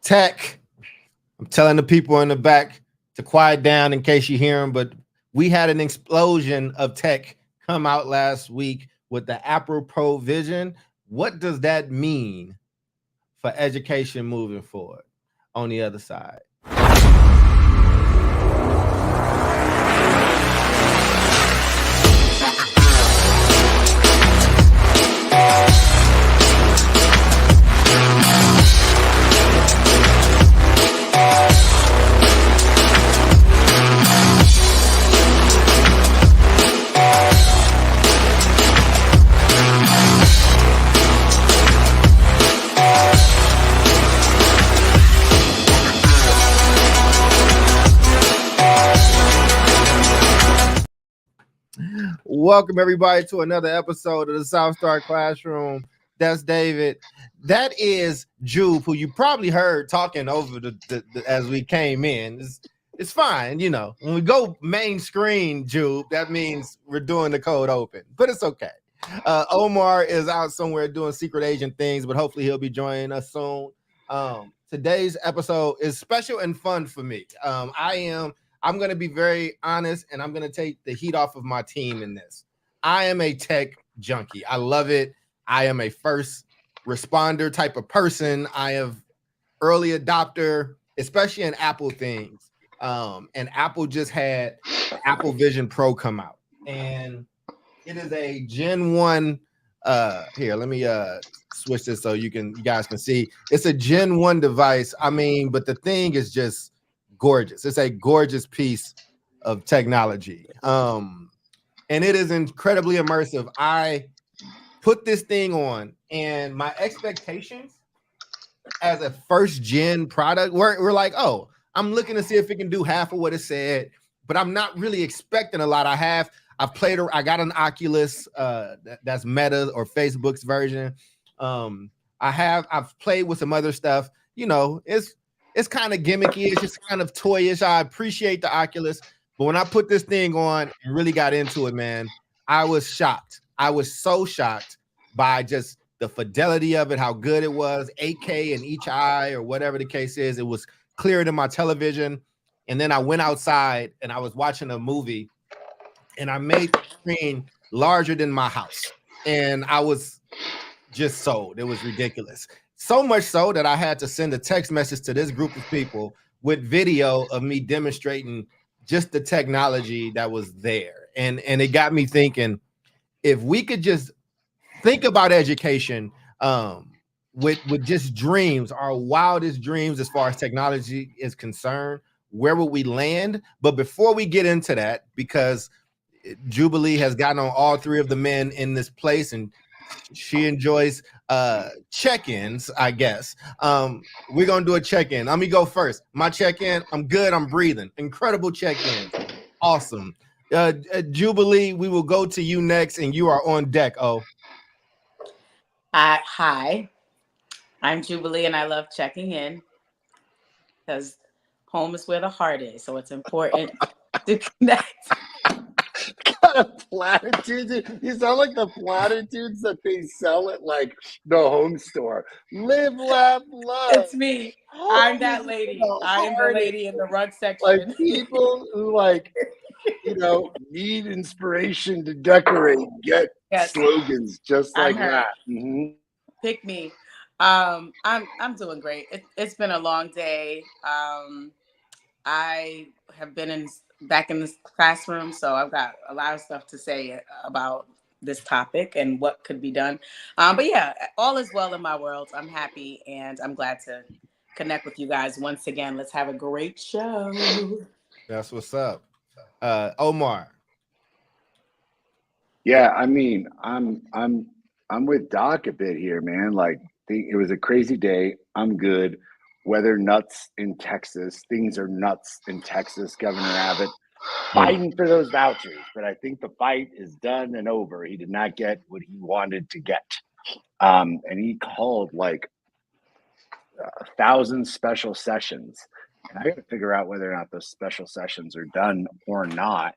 Tech. I'm telling the people in the back to quiet down in case you hear them, but we had an explosion of tech come out last week with the Apple Pro Vision. What does that mean for education moving forward on the other side? Welcome everybody to another episode of the South Star Classroom. That's David. That is Juve, who you probably heard talking over as we came in. It's fine, you know. When we go main screen, Juve, that means we're doing the code open, but it's okay. Omar is out somewhere doing secret agent things, but hopefully he'll be joining us soon. Today's episode is special and fun for me. I'm going to be very honest, and I'm going to take the heat off of my team in this. I am a tech junkie. I love it. I am a first responder type of person. I have early adopter, especially in Apple things. And Apple just had the Apple Vision Pro come out. And it is a Gen 1. Here, let me switch this so you guys can see. It's a Gen 1 device. I mean, but the thing is just gorgeous. It's a gorgeous piece of technology. And it is incredibly immersive. I put this thing on, and my expectations as a first gen product we're like, oh, I'm looking to see if it can do half of what it said, but I'm not really expecting a lot. I got an Oculus that's Meta or Facebook's version. I've played with some other stuff. You know, it's kind of gimmicky. It's just kind of toyish. I appreciate the Oculus, but when I put this thing on and really got into it, man, I was shocked. I was so shocked by just the fidelity of it, how good it was, 8K in each eye or whatever the case is. It was clearer than my television. And then I went outside and I was watching a movie, and I made the screen larger than my house. And I was just sold. It was ridiculous. So much so that I had to send a text message to this group of people with video of me demonstrating just the technology that was there. And it got me thinking, if we could just think about education with just dreams, our wildest dreams as far as technology is concerned, where would we land? But before we get into that, because Jubilee has gotten on all three of the men in this place, and she enjoys check-ins, I guess. We're gonna do a check-in. Let me go first. My check-in, I'm good, I'm breathing. Incredible check-in. Awesome. Jubilee, we will go to you next, and you are on deck. Hi, I'm Jubilee, and I love checking in because home is where the heart is, so it's important to connect. Kind of platitudes. You sound like the platitudes that they sell at like the home store. Live, laugh, love. It's me. I'm that lady. I am the lady in the rug section. Like people who need inspiration to decorate get slogans just like that. Mm-hmm. Pick me. I'm doing great. It's been a long day. I have been back in this classroom, so I've got a lot of stuff to say about this topic and what could be done. But yeah, all is well in my world. I'm happy, and I'm glad to connect with you guys once again. Let's have a great show. That's what's up. Omar. Yeah, I mean, I'm with Doc a bit here, man. Like, it was a crazy day. I'm good. Weather nuts in Texas. Things are nuts in Texas. Governor Abbott fighting for those vouchers, but I think the fight is done and over. He did not get what he wanted to get, and he called like 1,000 special sessions. And I got to figure out whether or not those special sessions are done or not.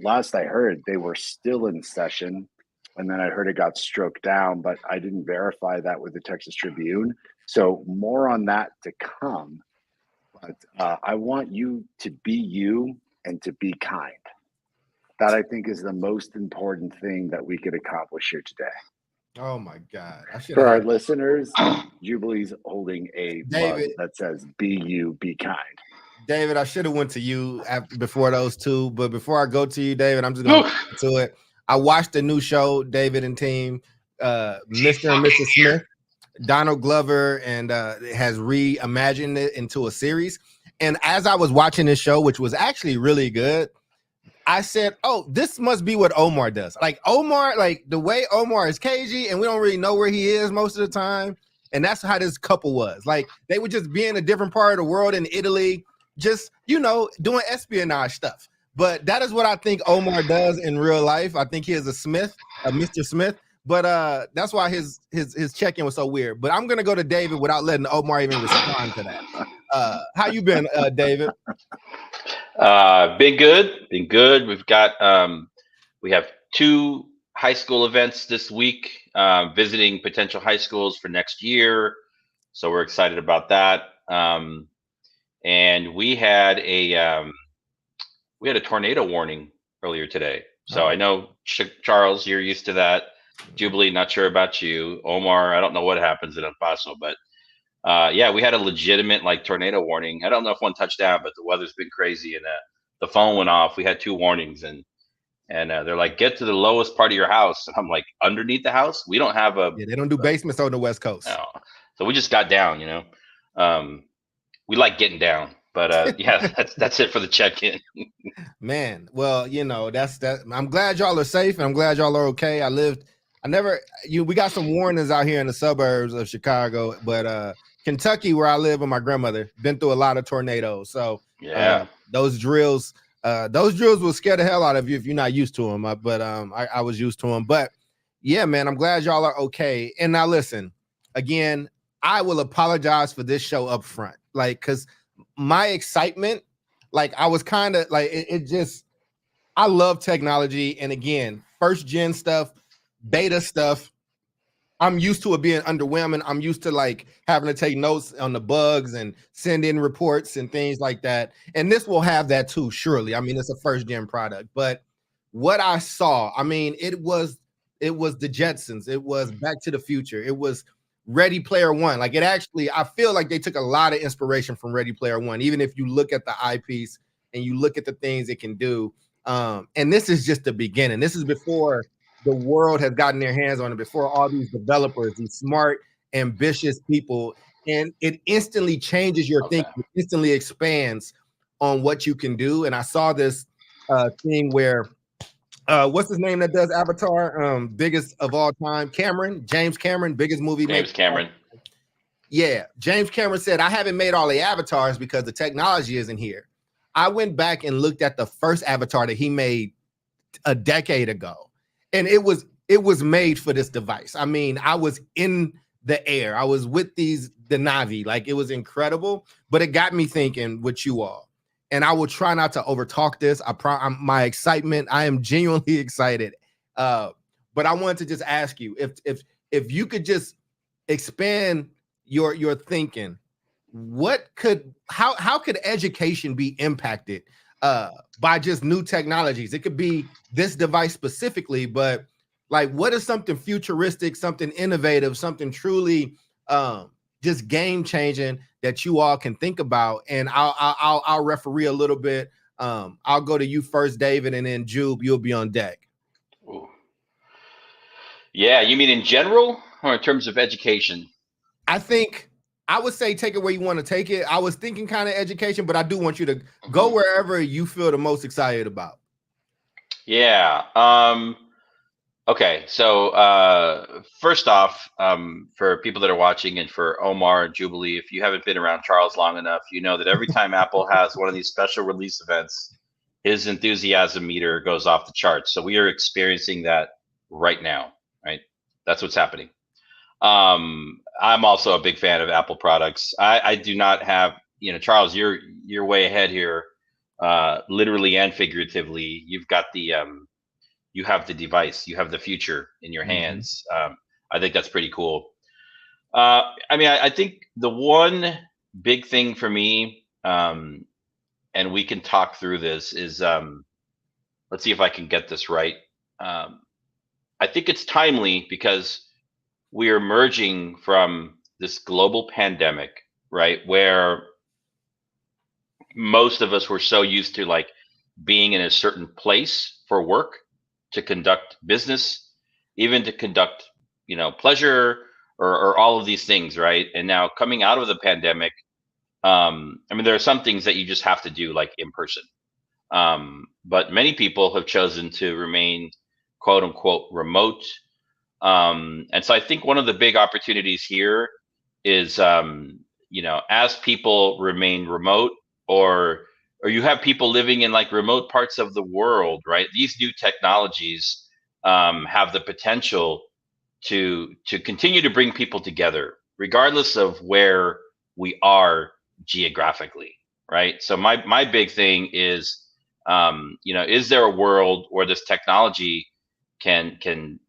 Last I heard, they were still in session, and then I heard it got stroked down, but I didn't verify that with the Texas Tribune. So more on that to come. But I want you to be you and to be kind. That I think is the most important thing that we could accomplish here today. Oh my God. I should For our have listeners, Jubilee's holding a mug David. that says "Be you, be kind." David, I should have went to you before those two, but before I go to you, David, I'm just gonna get to it. I watched the new show, David and team, Mr. and Mrs. Smith. Donald Glover and has reimagined it into a series. And as I was watching this show, which was actually really good, I said, "Oh, this must be what Omar does." Like Omar, like the way Omar is cagey, and we don't really know where he is most of the time. And that's how this couple was. Like they would just be in a different part of the world in Italy, just doing espionage stuff. But that is what I think Omar does in real life. I think he is a Smith, a Mr. Smith. But that's why his check-in was so weird. But I'm gonna go to David without letting Omar even respond to that. How you been, David? Been good. We've got we have 2 high school events this week, visiting potential high schools for next year. So we're excited about that. And we had a tornado warning earlier today. So I know Charles, you're used to that. Jubilee, not sure about you. Omar, I don't know what happens in El Paso, but yeah, we had a legitimate tornado warning. I don't know if one touched down, but the weather's been crazy, and the phone went off. We had 2 warnings, and they're like, get to the lowest part of your house. And I'm like, underneath the house? We don't have a. Yeah, they don't do basements on the West Coast. No. So we just got down. We like getting down. But yeah, that's it for the check-in. Man, well, that's that. I'm glad y'all are safe, and I'm glad y'all are okay. We got some warnings out here in the suburbs of Chicago, but Kentucky, where I live with my grandmother, been through a lot of tornadoes. So yeah, those drills will scare the hell out of you if you're not used to them. But I was used to them. But yeah, man, I'm glad y'all are okay. And now listen, again, I will apologize for this show up front, because my excitement, I was kind of I love technology, and again, first gen stuff, beta stuff. I'm used to it being underwhelming. I'm used to having to take notes on the bugs and send in reports and things like that. And this will have that too, surely. I mean, it's a first gen product, but what I saw, I mean, it was the Jetsons. It was Back to the Future. It was Ready Player One. I feel like they took a lot of inspiration from Ready Player One, even if you look at the eyepiece and you look at the things it can do. And this is just the beginning. This is before the world has gotten their hands on it, before all these developers, these smart, ambitious people, and it instantly changes your thinking, it instantly expands on what you can do. And I saw this thing where what's his name that does Avatar, biggest of all time, James Cameron, biggest movie maker. James Cameron. Yeah, James Cameron said, I haven't made all the avatars because the technology isn't here. I went back and looked at the first Avatar that he made a decade ago, and it was made for this device. I mean, I was in the air. I was with the Na'vi. It was incredible, but it got me thinking with you all. And I will try not to overtalk this. My excitement, I am genuinely excited. But I wanted to just ask you if you could just expand your thinking. How could education be impacted by just new technologies? It could be this device specifically, but what is something futuristic, something innovative, something truly just game changing that you all can think about? And I'll referee a little bit. I'll go to you first, David, and then Jube, you'll be on deck. Ooh. Yeah, you mean in general or in terms of education? I would say take it where you want to take it. I was thinking kind of education, but I do want you to go wherever you feel the most excited about. Yeah. Okay. So first off, for people that are watching and for Omar and Jubilee, if you haven't been around Charles long enough, you know that every time Apple has one of these special release events, his enthusiasm meter goes off the charts. So we are experiencing that right now, right? That's what's happening. I'm also a big fan of Apple products. I do not have, Charles, you're way ahead here, literally and figuratively. You've got you have the device, you have the future in your hands. I think that's pretty cool. I mean, I think the one big thing for me, and we can talk through this, is let's see if I can get this right. I think it's timely because we are emerging from this global pandemic, right? Where most of us were so used to like being in a certain place for work, to conduct business, even to conduct, pleasure, or all of these things, right? And now coming out of the pandemic, I mean, there are some things that you just have to do like in person. But many people have chosen to remain quote unquote remote. And so I think one of the big opportunities here is, as people remain remote, or you have people living in like remote parts of the world, right? These new technologies have the potential to continue to bring people together, regardless of where we are geographically, right? So my big thing is, is there a world where this technology can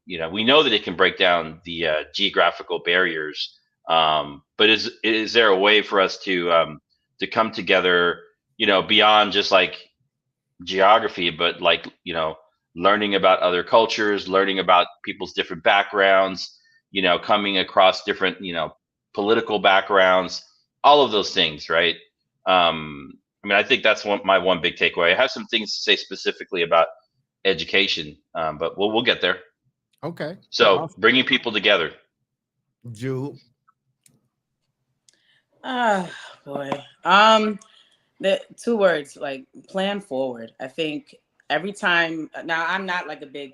we know that it can break down the geographical barriers, but is there a way for us to come together, beyond just like geography, but like, learning about other cultures, learning about people's different backgrounds, coming across different, political backgrounds, all of those things, right? I mean, I think that's my one big takeaway. I have some things to say specifically about education, but we'll get there. Okay. So Awesome. bringing people together. Ju. Oh boy. The two words, like plan forward. I think every time now, I'm not like a big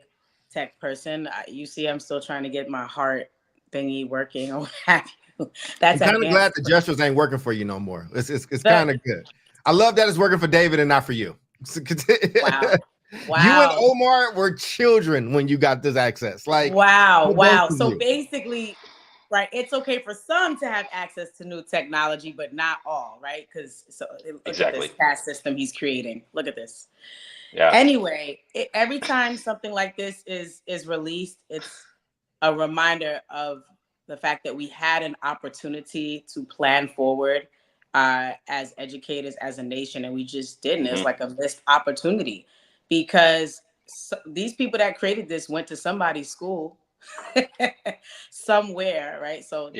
tech person. You see, I'm still trying to get my heart thingy working or what have you. That's I'm kind of advanced. glad the gestures ain't working for you no more. It's kind of good. I love that it's working for David and not for you. Wow. You and Omar were children when you got this access. Like, wow. So basically, right, it's okay for some to have access to new technology, but not all, right? Because look Exactly. at this caste system he's creating. Look at this. Yeah. Anyway, every time something like this is released, it's a reminder of the fact that we had an opportunity to plan forward as educators, as a nation, and we just didn't. Mm-hmm. It's like a missed opportunity, because these people that created this went to somebody's school somewhere, right? So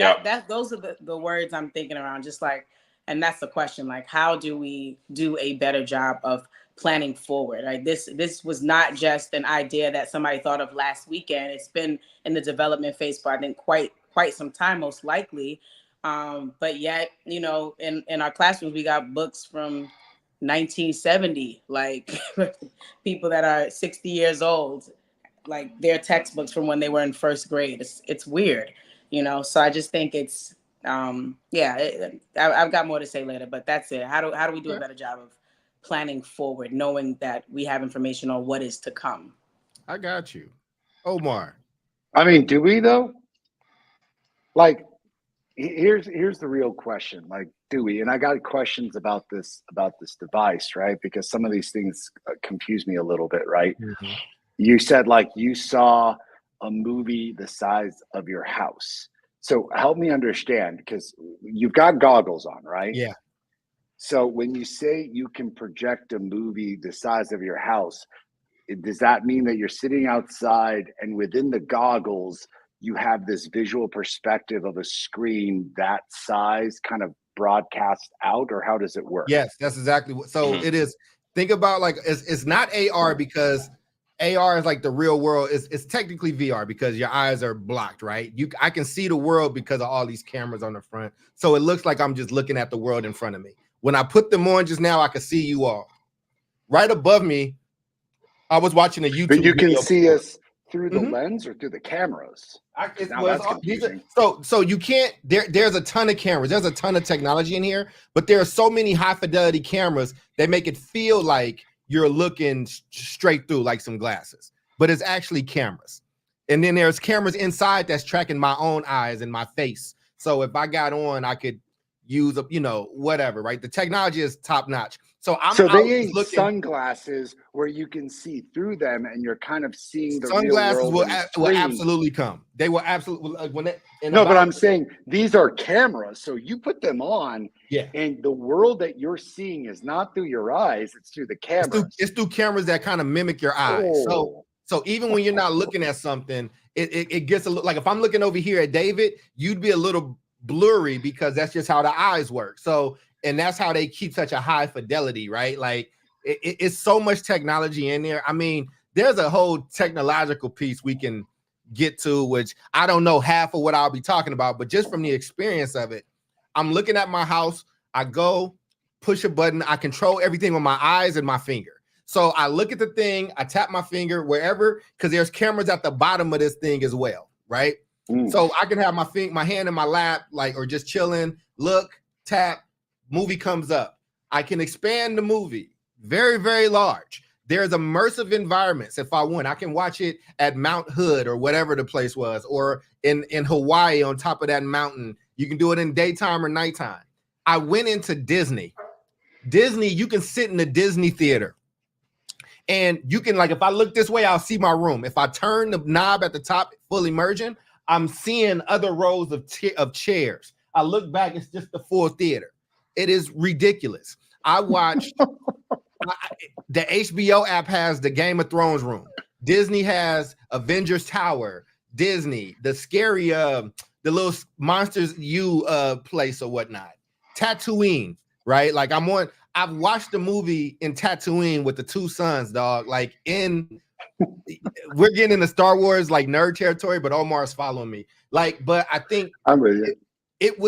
those are the words I'm thinking around, just like, and that's the question, like, how do we do a better job of planning forward, right? This was not just an idea that somebody thought of last weekend. It's been in the development phase for, I think, quite some time, most likely. But yet, in our classrooms, we got books from 1970, like people that are 60 years old, like their textbooks from when they were in first grade. It's weird, so I just think it's I've got more to say later, but that's it. How do we do a better job of planning forward, knowing that we have information on what is to come? I got you. Omar. I mean, do we though? Like, here's the real question. Like, do we? And I got questions about this device, right? Because some of these things confuse me a little bit, right? Mm-hmm. You said like you saw a movie the size of your house. So help me understand, because you've got goggles on, right? Yeah. So when you say you can project a movie the size of your house, does that mean that you're sitting outside and within the goggles, you have this visual perspective of a screen that size kind of broadcast out, or how does it work? Yes, that's exactly what. So it is. Think about like, it's not AR, because AR is like the real world. It's technically VR because your eyes are blocked, right? I can see the world because of all these cameras on the front. So it looks like I'm just looking at the world in front of me. When I put them on just now, I could see you all. Right above me, I was watching a YouTube video. But you can see before. us through the lens or through the cameras? So you can't, there's a ton of cameras. There's a ton of technology in here, but there are so many high fidelity cameras that make it feel like you're looking straight through like some glasses, but it's actually cameras. And then there's cameras inside that's tracking my own eyes and my face. So if I got on, I could, use you know, whatever, right? The technology is top notch. So I'm So out they ain't looking. sunglasses where you can see through them and you're kind of seeing the real Sunglasses world on the will screen. absolutely come. They will absolutely, like when they, No, but I'm saying these are cameras. So you put them on, yeah, and the world that you're seeing is not through your eyes, it's through the cameras. it's through cameras that kind of mimic your eyes. Oh. So even when you're not looking at something, it gets a little, like if I'm looking over here at David, you'd be a little blurry because that's just how the eyes work. So, and that's how they keep such a high fidelity, right? Like it's so much technology in there. I mean, there's a whole technological piece we can get to, which I don't know half of what I'll be talking about, but just from the experience of it, I'm looking at my house. I go push a button. I control everything with my eyes and my finger. So I look at the thing, I tap my finger wherever, because there's cameras at the bottom of this thing as well, right? So I can have my hand in my lap, like, or just chilling, look, tap, movie comes up. I can expand the movie, very, very large. There's immersive environments. If I want, I can watch it at Mount Hood or whatever the place was, or in Hawaii on top of that mountain. You can do it in daytime or nighttime. I went into Disney. You can sit in the Disney theater. And you can, like, if I look this way, I'll see my room. If I turn the knob at the top, full immersion, I'm seeing other rows of chairs. I look back, it's just the full theater. It is ridiculous. I watched, the HBO app has the Game of Thrones room. Disney has Avengers Tower. Disney, the scary, the little Monsters U place or whatnot. Tatooine, right? Like I've watched the movie in Tatooine with the two sons, dog. Like we're getting into Star Wars like nerd territory, but Omar's following me. Like, but I think I'm with you. It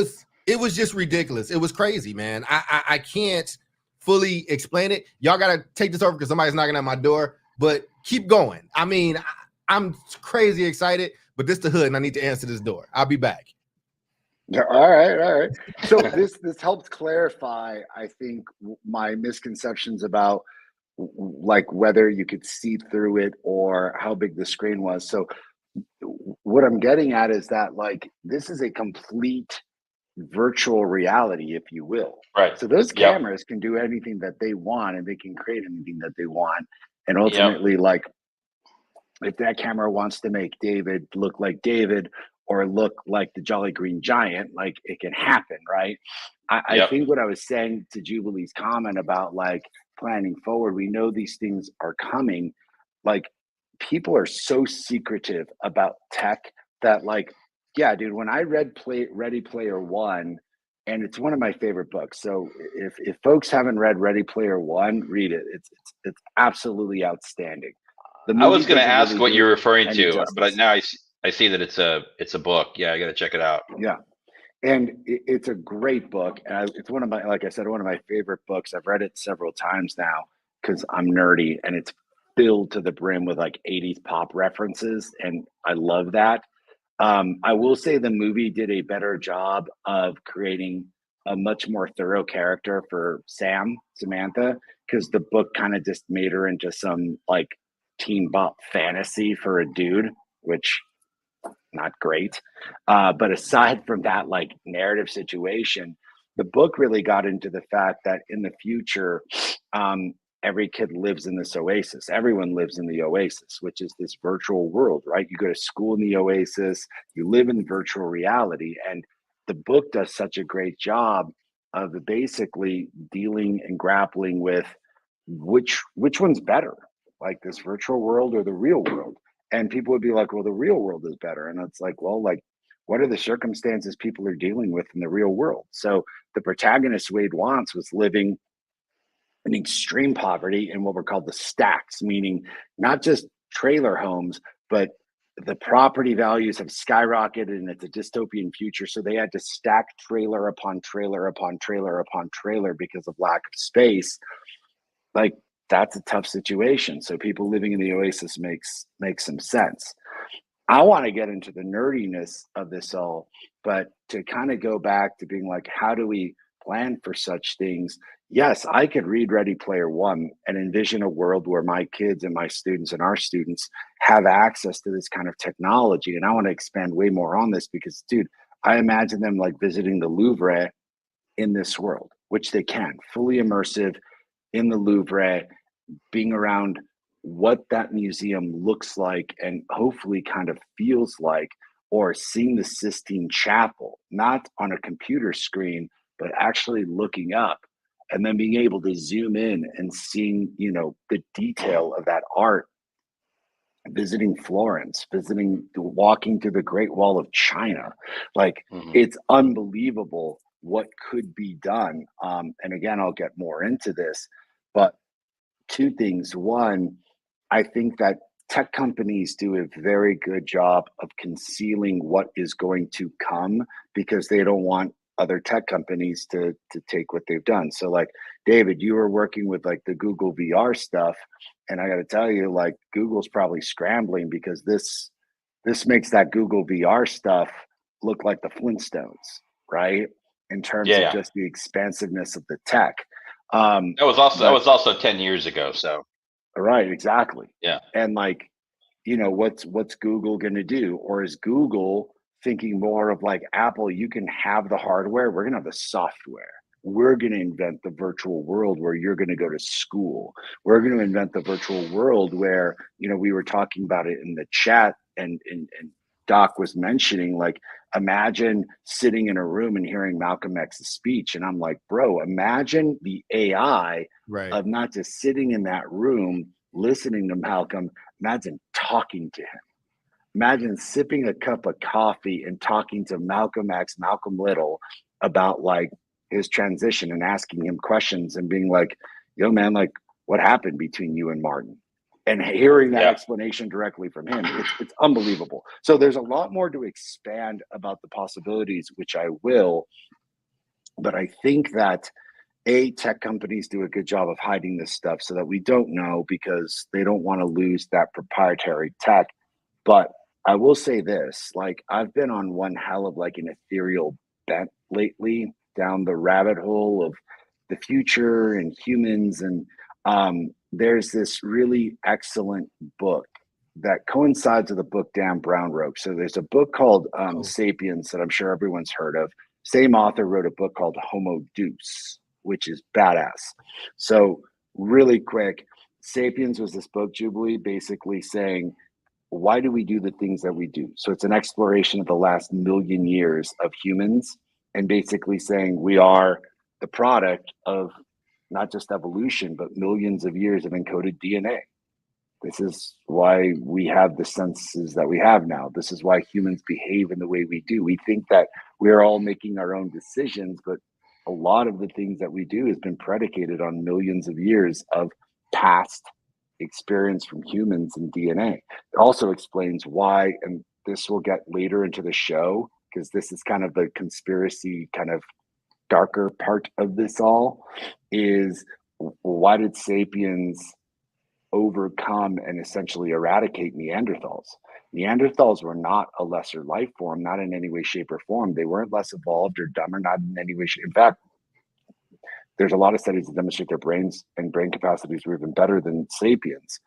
was just ridiculous. It was crazy, man. I can't fully explain it. Y'all gotta take this over because somebody's knocking at my door. But keep going. I mean, I'm crazy excited, but this the hood, and I need to answer this door. I'll be back. All right. So this helps clarify, I think, my misconceptions about like whether you could see through it or how big the screen was. So what I'm getting at is that, like, this is a complete virtual reality, if you will. Right. So those cameras can do anything that they want, and they can create anything that they want. And ultimately, like, if that camera wants to make David look like David or look like the Jolly Green Giant, like, it can happen, right? I think what I was saying to Jubilee's comment about like planning forward, we know these things are coming. Like, people are so secretive about tech that, like, yeah, dude, when I read Ready Player One, and it's one of my favorite books. So if folks haven't read Ready Player One, read it. It's absolutely outstanding. I was going to ask really what you're referring to, justice. but now I see that it's a book. Yeah, I got to check it out. Yeah. And it's a great book. And it's one of my, like I said, one of my favorite books. I've read it several times now because I'm nerdy, and it's filled to the brim with like 80s pop references. And I love that. I will say the movie did a better job of creating a much more thorough character for Samantha, because the book kind of just made her into some like teen bop fantasy for a dude, which not great. But aside from that, like, narrative situation, the book really got into the fact that in the future, every kid lives in this oasis. Everyone lives in the oasis, which is this virtual world, right? You go to school in the oasis, you live in virtual reality. And the book does such a great job of basically dealing and grappling with which one's better, like this virtual world or the real world. And people would be like, well, the real world is better. And it's like, well, like, what are the circumstances people are dealing with in the real world? So the protagonist, Wade Wantz, was living in extreme poverty in what were called the stacks, meaning not just trailer homes, but the property values have skyrocketed, and it's a dystopian future. So they had to stack trailer upon trailer upon trailer upon trailer because of lack of space. Like, that's a tough situation. So people living in the oasis makes some sense. I want to get into the nerdiness of this all, but to kind of go back to being like, how do we plan for such things? Yes, I could read Ready Player One and envision a world where my kids and my students and our students have access to this kind of technology. And I want to expand way more on this because, dude, I imagine them like visiting the Louvre in this world, which they can, fully immersive in the Louvre, being around what that museum looks like and hopefully kind of feels like, or seeing the Sistine Chapel, not on a computer screen, but actually looking up and then being able to zoom in and seeing, you know, the detail of that art, visiting Florence, walking through the Great Wall of China. Like, it's unbelievable what could be done. And again, I'll get more into this, but two things. One, I think that tech companies do a very good job of concealing what is going to come because they don't want other tech companies to take what they've done. So like, David, you were working with like the Google VR stuff, and I got to tell you, like, Google's probably scrambling because this makes that Google VR stuff look like the Flintstones, right? In terms of just the expansiveness of the tech. That was also 10 years ago. So right, exactly. Yeah. And like, you know, what's Google going to do? Or is Google thinking more of like Apple? You can have the hardware, we're going to have the software. We're going to invent the virtual world where you're going to go to school. We're going to invent the virtual world where, you know, we were talking about it in the chat, and Doc was mentioning, like, imagine sitting in a room and hearing Malcolm X's speech. And I'm like, bro, imagine the AI of not just sitting in that room, listening to Malcolm, imagine talking to him. Imagine sipping a cup of coffee and talking to Malcolm X, Malcolm Little, about like his transition and asking him questions and being like, yo, man, like, what happened between you and Martin? And hearing that explanation directly from him, it's unbelievable. So there's a lot more to expand about the possibilities, which I will. But I think that tech companies do a good job of hiding this stuff so that we don't know, because they don't want to lose that proprietary tech. But I will say this, like, I've been on one hell of like an ethereal bent lately, down the rabbit hole of the future and humans. And there's this really excellent book that coincides with a book Dan Brown wrote. So there's a book called Sapiens that I'm sure everyone's heard of. Same author wrote a book called Homo Deus, which is badass. So really quick, Sapiens was this book, Jubilee, basically saying, why do we do the things that we do? So it's an exploration of the last million years of humans, and basically saying we are the product of not just evolution, but millions of years of encoded DNA. This is why we have the senses that we have now. This is why humans behave in the way we do. We think that we're all making our own decisions, but a lot of the things that we do has been predicated on millions of years of past experience from humans and DNA. It also explains why, and this will get later into the show, because this is kind of the conspiracy kind of darker part of this all, is why did sapiens overcome and essentially eradicate Neanderthals? Neanderthals were not a lesser life form, not in any way, shape, or form. They weren't less evolved or dumber, not in any way, shape. In fact, there's a lot of studies that demonstrate their brains and brain capacities were even better than sapiens.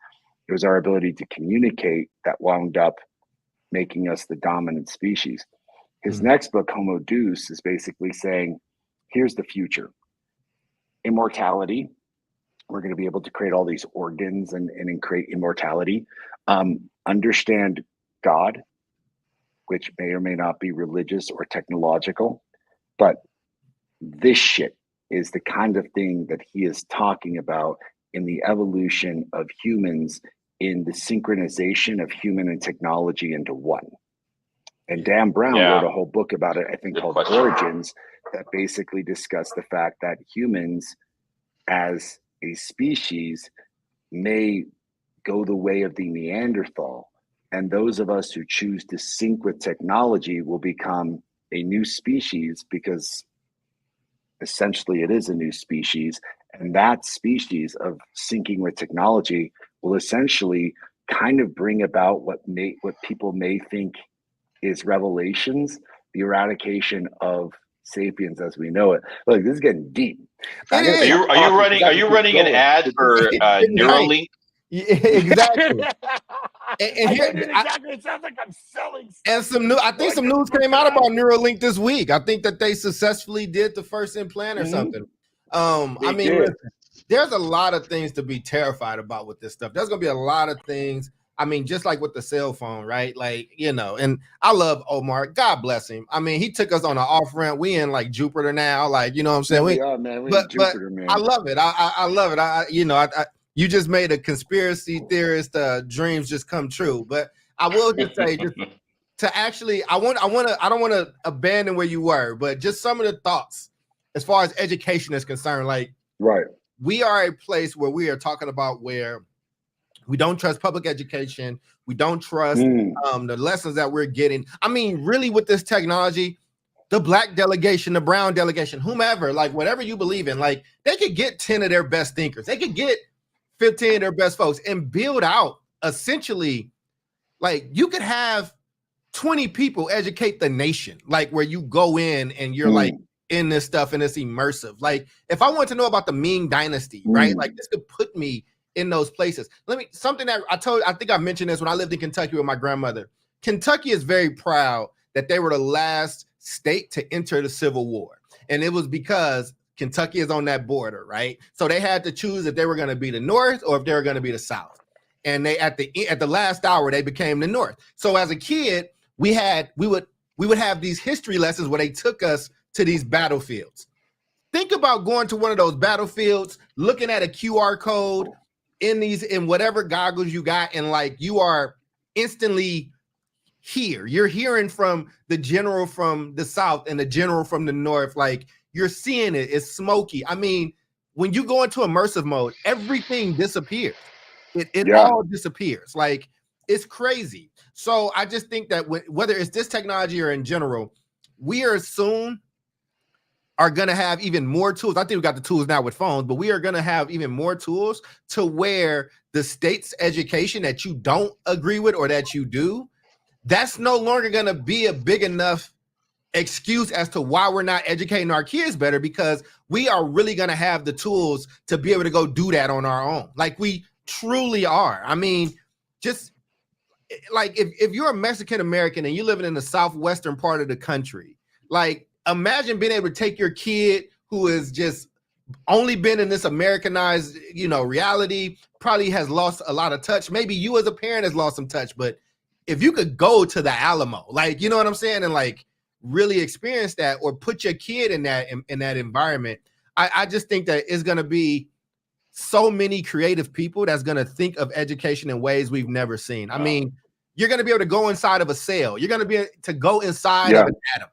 It was our ability to communicate that wound up making us the dominant species. His next book, Homo Deus, is basically saying, here's the future. Immortality. We're going to be able to create all these organs and create immortality. Understand God, which may or may not be religious or technological. But this shit is the kind of thing that he is talking about in the evolution of humans, in the synchronization of human and technology into one. And Dan Brown wrote a whole book about it, I think, called Origins, that basically discussed the fact that humans as a species may go the way of the Neanderthal. And those of us who choose to sync with technology will become a new species, because essentially it is a new species. And that species of syncing with technology will essentially kind of bring about what people may think is revelations, the eradication of sapiens as we know it. Look, this is getting deep. Are you running an ad for Neuralink? Exactly. And I here, get it exactly. It sounds like I'm selling stuff. and I think some news came out about Neuralink this week. I think that they successfully did the first implant or something. I mean, listen, there's a lot of things to be terrified about with this stuff. There's gonna be a lot of things. I mean, just like with the cell phone, right? Like, and I love Omar. God bless him. I mean, he took us on an off ramp. We in like Jupiter now. Like, you know what I'm saying? We are, man. But Jupiter, man. I love it. I love it. You just made a conspiracy theorist dreams just come true. But I will just say, just to actually, I don't want to abandon where you were, but just some of the thoughts as far as education is concerned. Like, right, we are a place where we are talking about where we don't trust public education. We don't trust the lessons that we're getting. I mean, really, with this technology, the black delegation, the brown delegation, whomever, like whatever you believe in, like they could get 10 of their best thinkers. They could get 15 of their best folks and build out essentially, like you could have 20 people educate the nation, like where you go in and you're like in this stuff and it's immersive. Like if I want to know about the Ming Dynasty, right? Like this could put me in those places. Something that I think I mentioned this when I lived in Kentucky with my grandmother. Kentucky is very proud that they were the last state to enter the Civil War. And it was because Kentucky is on that border, right? So they had to choose if they were going to be the North or if they were going to be the South. And they at the last hour they became the North. So as a kid, we would have these history lessons where they took us to these battlefields. Think about going to one of those battlefields, looking at a QR code in whatever goggles you got, and like you are instantly here. You're hearing from the general from the South and the general from the North. Like you're seeing it. It's smoky. I mean, when you go into immersive mode, everything disappears. It all disappears. Like it's crazy. So I just think that whether it's this technology or in general, we are soon are going to have even more tools. I think we got the tools now with phones, but we are going to have even more tools to where the state's education that you don't agree with or that you do, that's no longer going to be a big enough excuse as to why we're not educating our kids better, because we are really going to have the tools to be able to go do that on our own. Like we truly are. I mean, just like if you're a Mexican American and you're living in the southwestern part of the country, like imagine being able to take your kid who has just only been in this Americanized, reality, probably has lost a lot of touch. Maybe you as a parent has lost some touch, but if you could go to the Alamo, like, you know what I'm saying? And like really experience that or put your kid in that environment. I just think that it's going to be so many creative people that's going to think of education in ways we've never seen. I mean, you're going to be able to go inside of a cell. You're going to be able to go inside of an atom,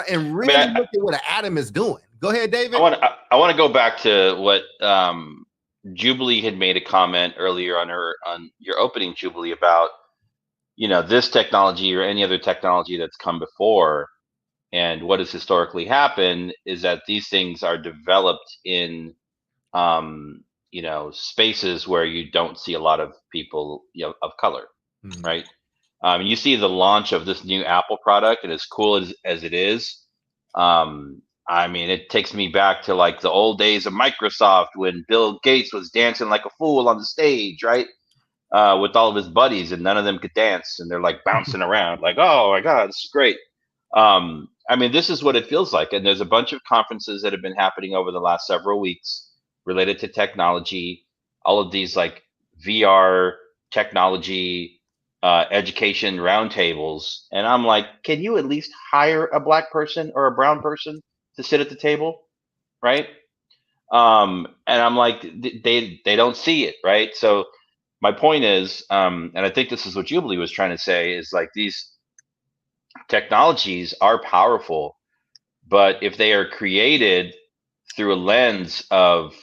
and really look at what an atom is doing. Go ahead, David. I want to go back to what Jubilee had made a comment earlier on your opening, Jubilee, about this technology or any other technology that's come before. And what has historically happened is that these things are developed in spaces where you don't see a lot of people of color, right? You see the launch of this new Apple product, and as cool as it is, I mean, it takes me back to like the old days of Microsoft when Bill Gates was dancing like a fool on the stage, right? With all of his buddies, and none of them could dance, and they're like bouncing around like, oh my God, this is great. I mean, this is what it feels like. And there's a bunch of conferences that have been happening over the last several weeks related to technology, all of these like VR technology, education roundtables. And I'm like, can you at least hire a black person or a brown person to sit at the table? Right. And I'm like, they don't see it. Right. So my point is, and I think this is what Jubilee was trying to say, is like these technologies are powerful, but if they are created through a lens of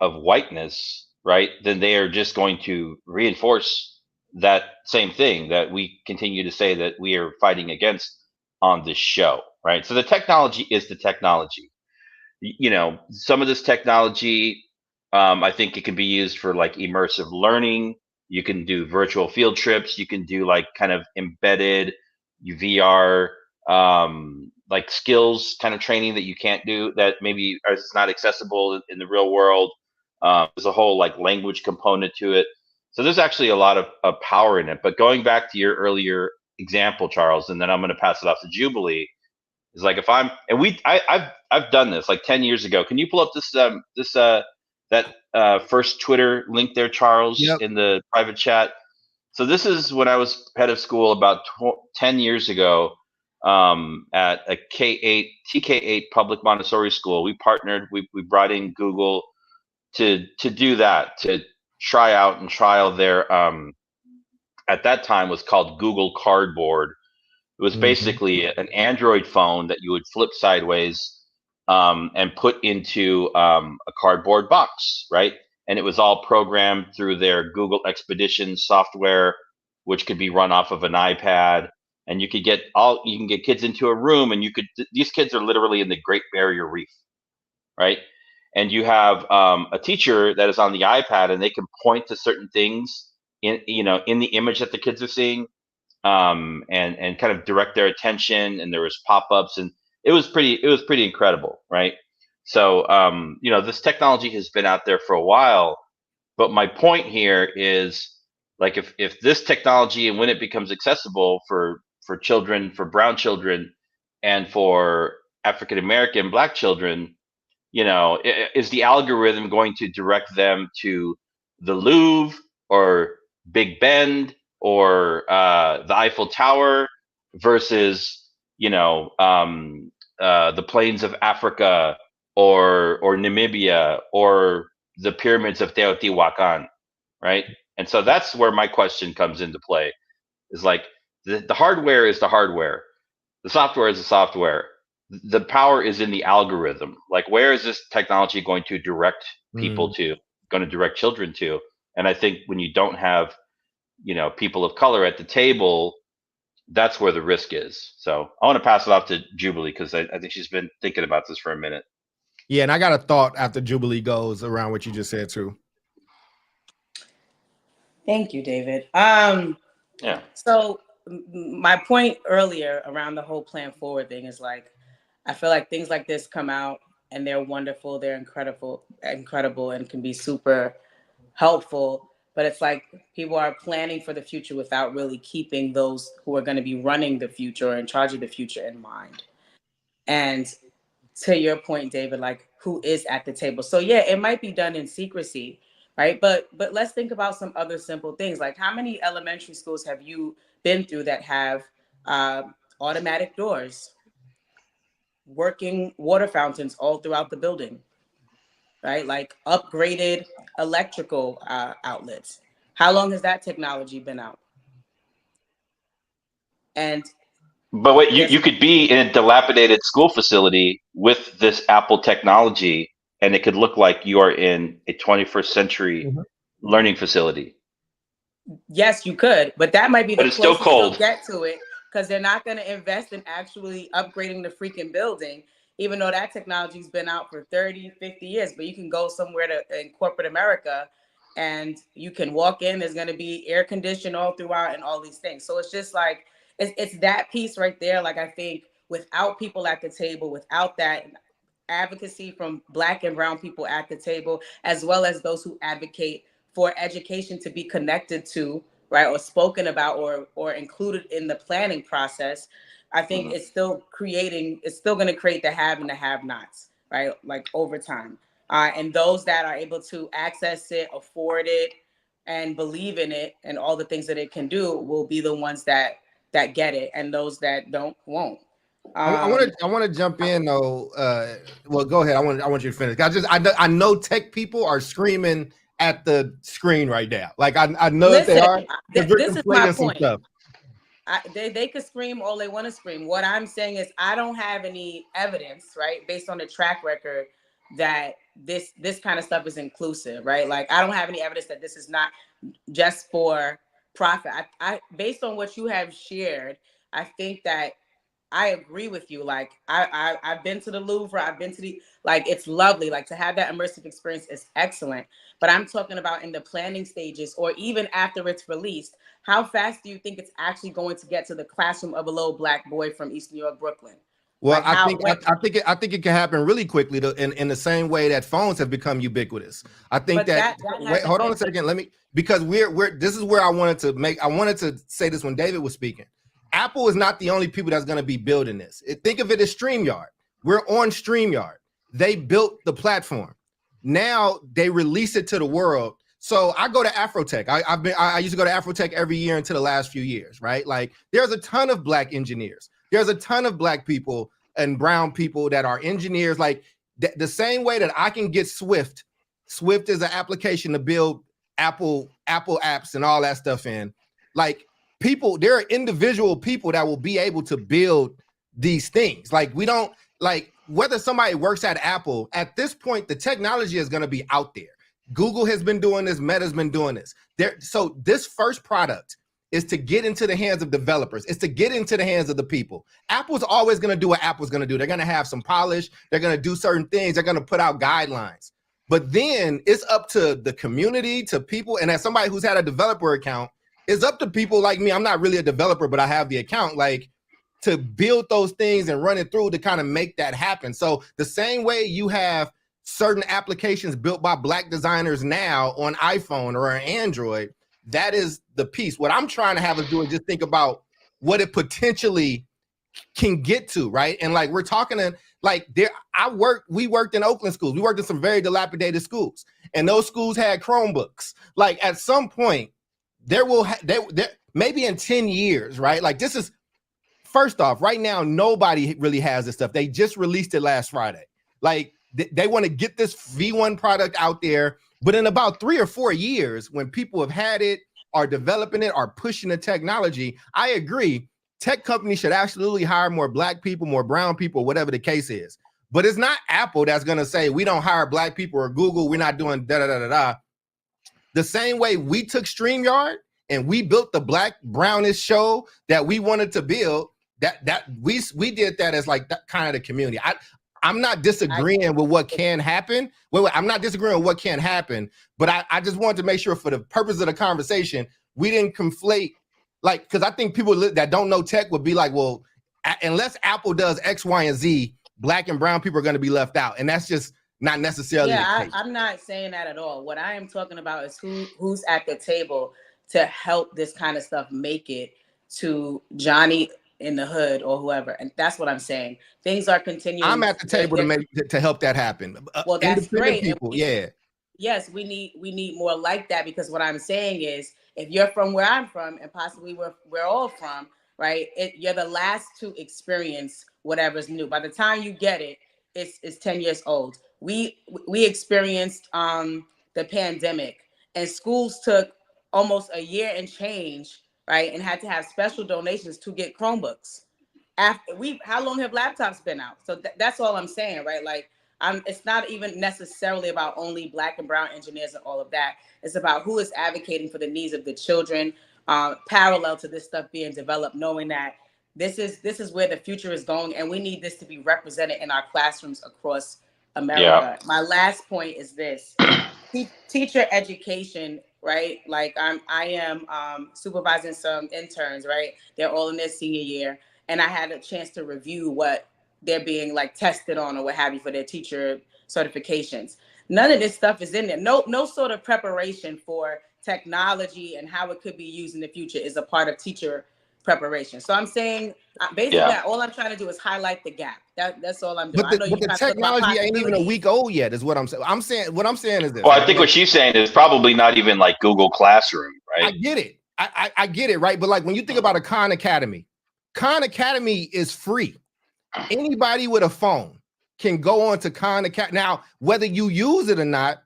whiteness, right, then they are just going to reinforce that same thing that we continue to say that we are fighting against on this show, right? So the technology is the technology. Some of this technology, I think it can be used for like immersive learning. You can do virtual field trips. You can do like kind of embedded VR, like skills kind of training that you can't do, that maybe is not accessible in the real world. There's a whole like language component to it. So there's actually a lot of power in it. But going back to your earlier example, Charles, and then I'm going to pass it off to Jubilee. Is like if I'm and I've done this like 10 years ago. Can you pull up that first Twitter link there, Charles, Yep. in the private chat? So this is when I was head of school about 10 years ago at a TK8 public Montessori school. We partnered. We brought in Google to do that, to try out and trial their at that time was called Google Cardboard. It was basically an Android phone that you would flip sideways and put into a cardboard box, right? And it was all programmed through their Google Expedition software, which could be run off of an iPad. And you can get kids into a room, and these kids are literally in the Great Barrier Reef, right? And you have a teacher that is on the iPad, and they can point to certain things in the image that the kids are seeing. And kind of direct their attention, and there was pop-ups, and it was pretty incredible, right? So this technology has been out there for a while, but my point here is like if this technology, and when it becomes accessible for children, for brown children, and for African American Black children, is the algorithm going to direct them to the Louvre or Big Ben or the Eiffel Tower versus the plains of Africa or Namibia or the pyramids of Teotihuacan, right? And so that's where my question comes into play. Is like the hardware is the hardware, the software is the software. The power is in the algorithm. Like, where is this technology going to direct people to, going to direct children to? And I think when you don't have people of color at the table, that's where the risk is. So I want to pass it off to Jubilee, because I think she's been thinking about this for a minute. Yeah, and I got a thought after Jubilee goes around what you just said too. Thank you, David. Yeah. So my point earlier around the whole plan forward thing is like, I feel like things like this come out and they're wonderful, they're incredible, and can be super helpful. But it's like people are planning for the future without really keeping those who are going to be running the future or in charge of the future in mind. And to your point, David, like, who is at the table? So yeah, it might be done in secrecy, right? But let's think about some other simple things. Like, how many elementary schools have you been through that have automatic doors, working water fountains all throughout the building, right? Like upgraded electrical outlets. How long has that technology been out? But wait, you could be in a dilapidated school facility with this Apple technology, and it could look like you are in a 21st century learning facility. Yes, you could, but that might be the closest still cold. They'll get to it, because they're not going to invest in actually upgrading the freaking building, even though that technology's been out for 30, 50 years. But you can go somewhere in corporate America and you can walk in, there's going to be air conditioned all throughout and all these things. So it's just like, it's that piece right there. Like, I think without people at the table, without that advocacy from Black and brown people at the table, as well as those who advocate for education to be connected to, right, or spoken about or included in the planning process, I think it's still going to create the have and the have-nots, right, like over time. And those that are able to access it, afford it, and believe in it, and all the things that it can do, will be the ones that get it, and those that don't won't. I want to jump in though. Well, go ahead. I want you to finish. I know tech people are screaming at the screen right now. Like I know that they are. This is my point. They could scream all they want to scream. What I'm saying is, I don't have any evidence, right, based on the track record, that this kind of stuff is inclusive, right? Like, I don't have any evidence that this is not just for profit. I based on what you have shared, I think that I agree with you. Like, I've been to the Louvre, I've been to it's lovely. Like, to have that immersive experience is excellent. But I'm talking about in the planning stages, or even after it's released, how fast do you think it's actually going to get to the classroom of a little Black boy from East New York, Brooklyn? Well, Like how I think it can happen really quickly in the same way that phones have become ubiquitous. I think But that, that wait, hold on a second. Let me, because we're this is where I wanted to say this when David was speaking. Apple is not the only people that's going to be building this. Think of it as StreamYard. We're on StreamYard. They built the platform. Now they release it to the world. So I go to Afrotech. I used to go to Afrotech every year until the last few years, right? Like there's a ton of Black engineers. There's a ton of Black people and brown people that are engineers. Like the same way that I can get Swift. Swift is an application to build Apple apps and all that stuff in. Like people, there are individual people that will be able to build these things. Like we don't, like whether somebody works at Apple, at this point, the technology is going to be out there. Google has been doing this, Meta's been doing this. So this first product is to get into the hands of developers. It's to get into the hands of the people. Apple's always going to do what Apple's going to do. They're going to have some polish. They're going to do certain things. They're going to put out guidelines. But then it's up to the community, to people. And as somebody who's had a developer account, it's up to people like me. I'm not really a developer, but I have the account, like to build those things and run it through to kind of make that happen. So the same way you have certain applications built by Black designers now on iPhone or on Android, that is the piece. What I'm trying to have us do is just think about what it potentially can get to, right? And like we're talking to, like we worked in Oakland schools. We worked in some very dilapidated schools, and those schools had Chromebooks. Like at some point, there maybe in 10 years, right? Like this is, first off, right now, nobody really has this stuff. They just released it last Friday. Like they want to get this V1 product out there. But in about 3 or 4 years, when people have had it, are developing it, are pushing the technology, I agree, tech companies should absolutely hire more Black people, more brown people, whatever the case is. But it's not Apple that's going to say, we don't hire Black people, or Google, we're not doing da-da-da-da-da. The same way we took StreamYard and we built the Black brownish show that we wanted to build, that we did that as like that kind of the community. I'm not disagreeing with what can happen. Wait, I'm not disagreeing with what can happen, but I just wanted to make sure for the purpose of the conversation, we didn't conflate, like, because I think people that don't know tech would be like, well, unless Apple does X, Y, and Z, Black and brown people are going to be left out. And that's just not necessarily the case. I'm not saying that at all. What I am talking about is who's at the table to help this kind of stuff make it to Johnny in the hood or whoever, and that's what I'm saying. Things are continuing. I'm at the table to help that happen. Well, that's great. People, yes, we need more like that, because what I'm saying is, if you're from where I'm from, and possibly we're all from, right? You're the last to experience whatever's new. By the time you get it, it's 10 years old. We experienced the pandemic, and schools took almost a year and change, right, and had to have special donations to get Chromebooks. How long have laptops been out? So that's all I'm saying, right? Like, it's not even necessarily about only Black and brown engineers and all of that. It's about who is advocating for the needs of the children, parallel to this stuff being developed, knowing that this is where the future is going, and we need this to be represented in our classrooms across America. Yeah. My last point is this: teacher education. Right, like I am supervising some interns. Right, they're all in their senior year, and I had a chance to review what they're being like tested on or what have you for their teacher certifications. None of this stuff is in there. No sort of preparation for technology and how it could be used in the future is a part of teacher preparation. So I'm saying basically all I'm trying to do is highlight the gap. That's all I'm doing. But the technology ain't even a week old yet, is what I'm saying. What I'm saying is this. Well, I think what she's saying is probably not even like Google Classroom, right? I get it. I get it, right? But like when you think about a Khan Academy is free. Anybody with a phone can go on to Khan Academy. Now, whether you use it or not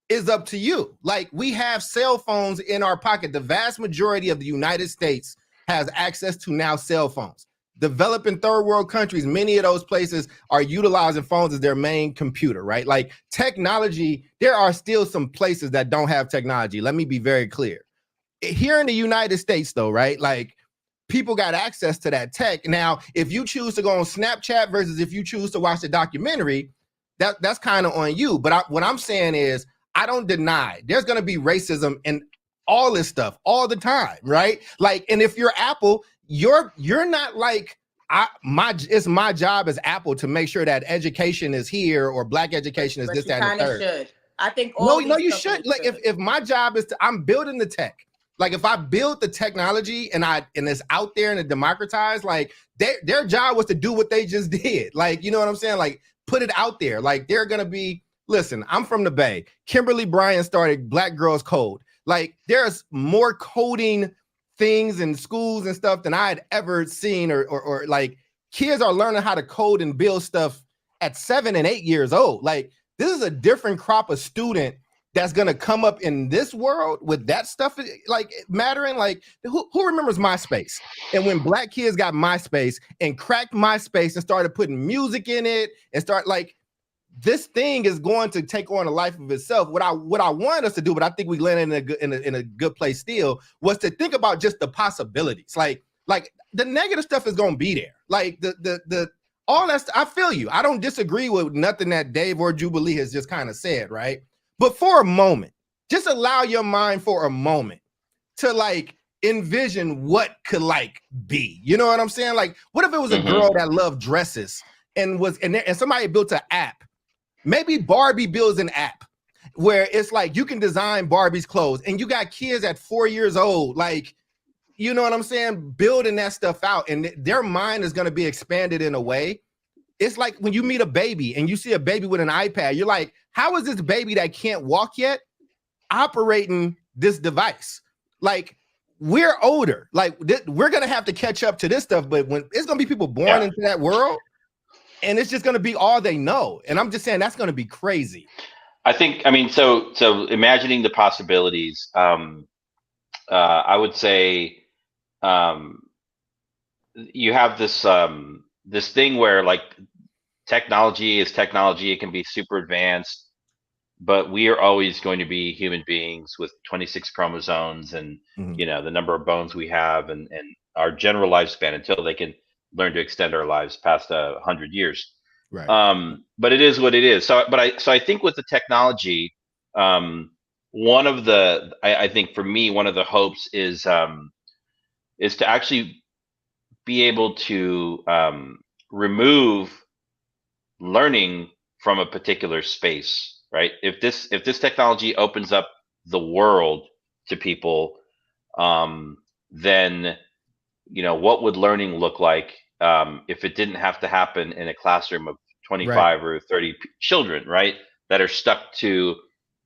is up to you. Like, we have cell phones in our pocket. The vast majority of the United States has access to now cell phones. Developing third world countries, many of those places are utilizing phones as their main computer, right? Like technology, there are still some places that don't have technology. Let me be very clear. Here in the United States though, right? Like people got access to that tech. Now, if you choose to go on Snapchat versus if you choose to watch the documentary, that's kind of on you. But what I'm saying is, I don't deny there's going to be racism and all this stuff all the time, right? Like, and if you're Apple, you're not like it's my job as Apple to make sure that education is here or Black education is But this, you that, and the kind of third. should. I think all No, you these should. companies Like if my job is I'm building the tech. Like if I build the technology and it's out there and it's democratized, like their job was to do what they just did. Like, you know what I'm saying? Like put it out there. Like they're gonna be, listen, I'm from the Bay. Kimberly Bryant started Black Girls Code. Like there's more coding things in schools and stuff than I had ever seen, or like kids are learning how to code and build stuff at 7 and 8 years old. Like this is a different crop of student that's gonna come up in this world with that stuff like mattering. Like who remembers MySpace? And when Black kids got MySpace and cracked MySpace and started putting music in it and start like this thing is going to take on a life of itself. What I wanted us to do, but I think we landed in a good place still, was to think about just the possibilities. Like the negative stuff is gonna be there. Like the all that I feel you. I don't disagree with nothing that Dave or Jubilee has just kind of said, right? But for a moment, just allow your mind for a moment to like envision what could like be. You know what I'm saying? Like, what if it was a girl that loved dresses and somebody built an app? Maybe Barbie builds an app where it's like you can design Barbie's clothes, and you got kids at 4 years old, like, you know what I'm saying, building that stuff out, and their mind is going to be expanded in a way. It's like when you meet a baby and you see a baby with an iPad, you're like, how is this baby that can't walk yet operating this device? Like, we're older. Like, we're going to have to catch up to this stuff. But when it's going to be people born into that world, and it's just going to be all they know. And I'm just saying that's going to be crazy. I mean, so imagining the possibilities, I would say you have this this thing where like technology is technology. It can be super advanced, but we are always going to be human beings with 26 chromosomes and you know the number of bones we have and our general lifespan until they can learn to extend our lives past 100 years. Right. But it is what it is. So I think with the technology, one of the I think for me one of the hopes is to actually be able to remove learning from a particular space, right? If this technology opens up the world to people, then you know what would learning look like if it didn't have to happen in a classroom of 25 or 30 children, right? That are stuck to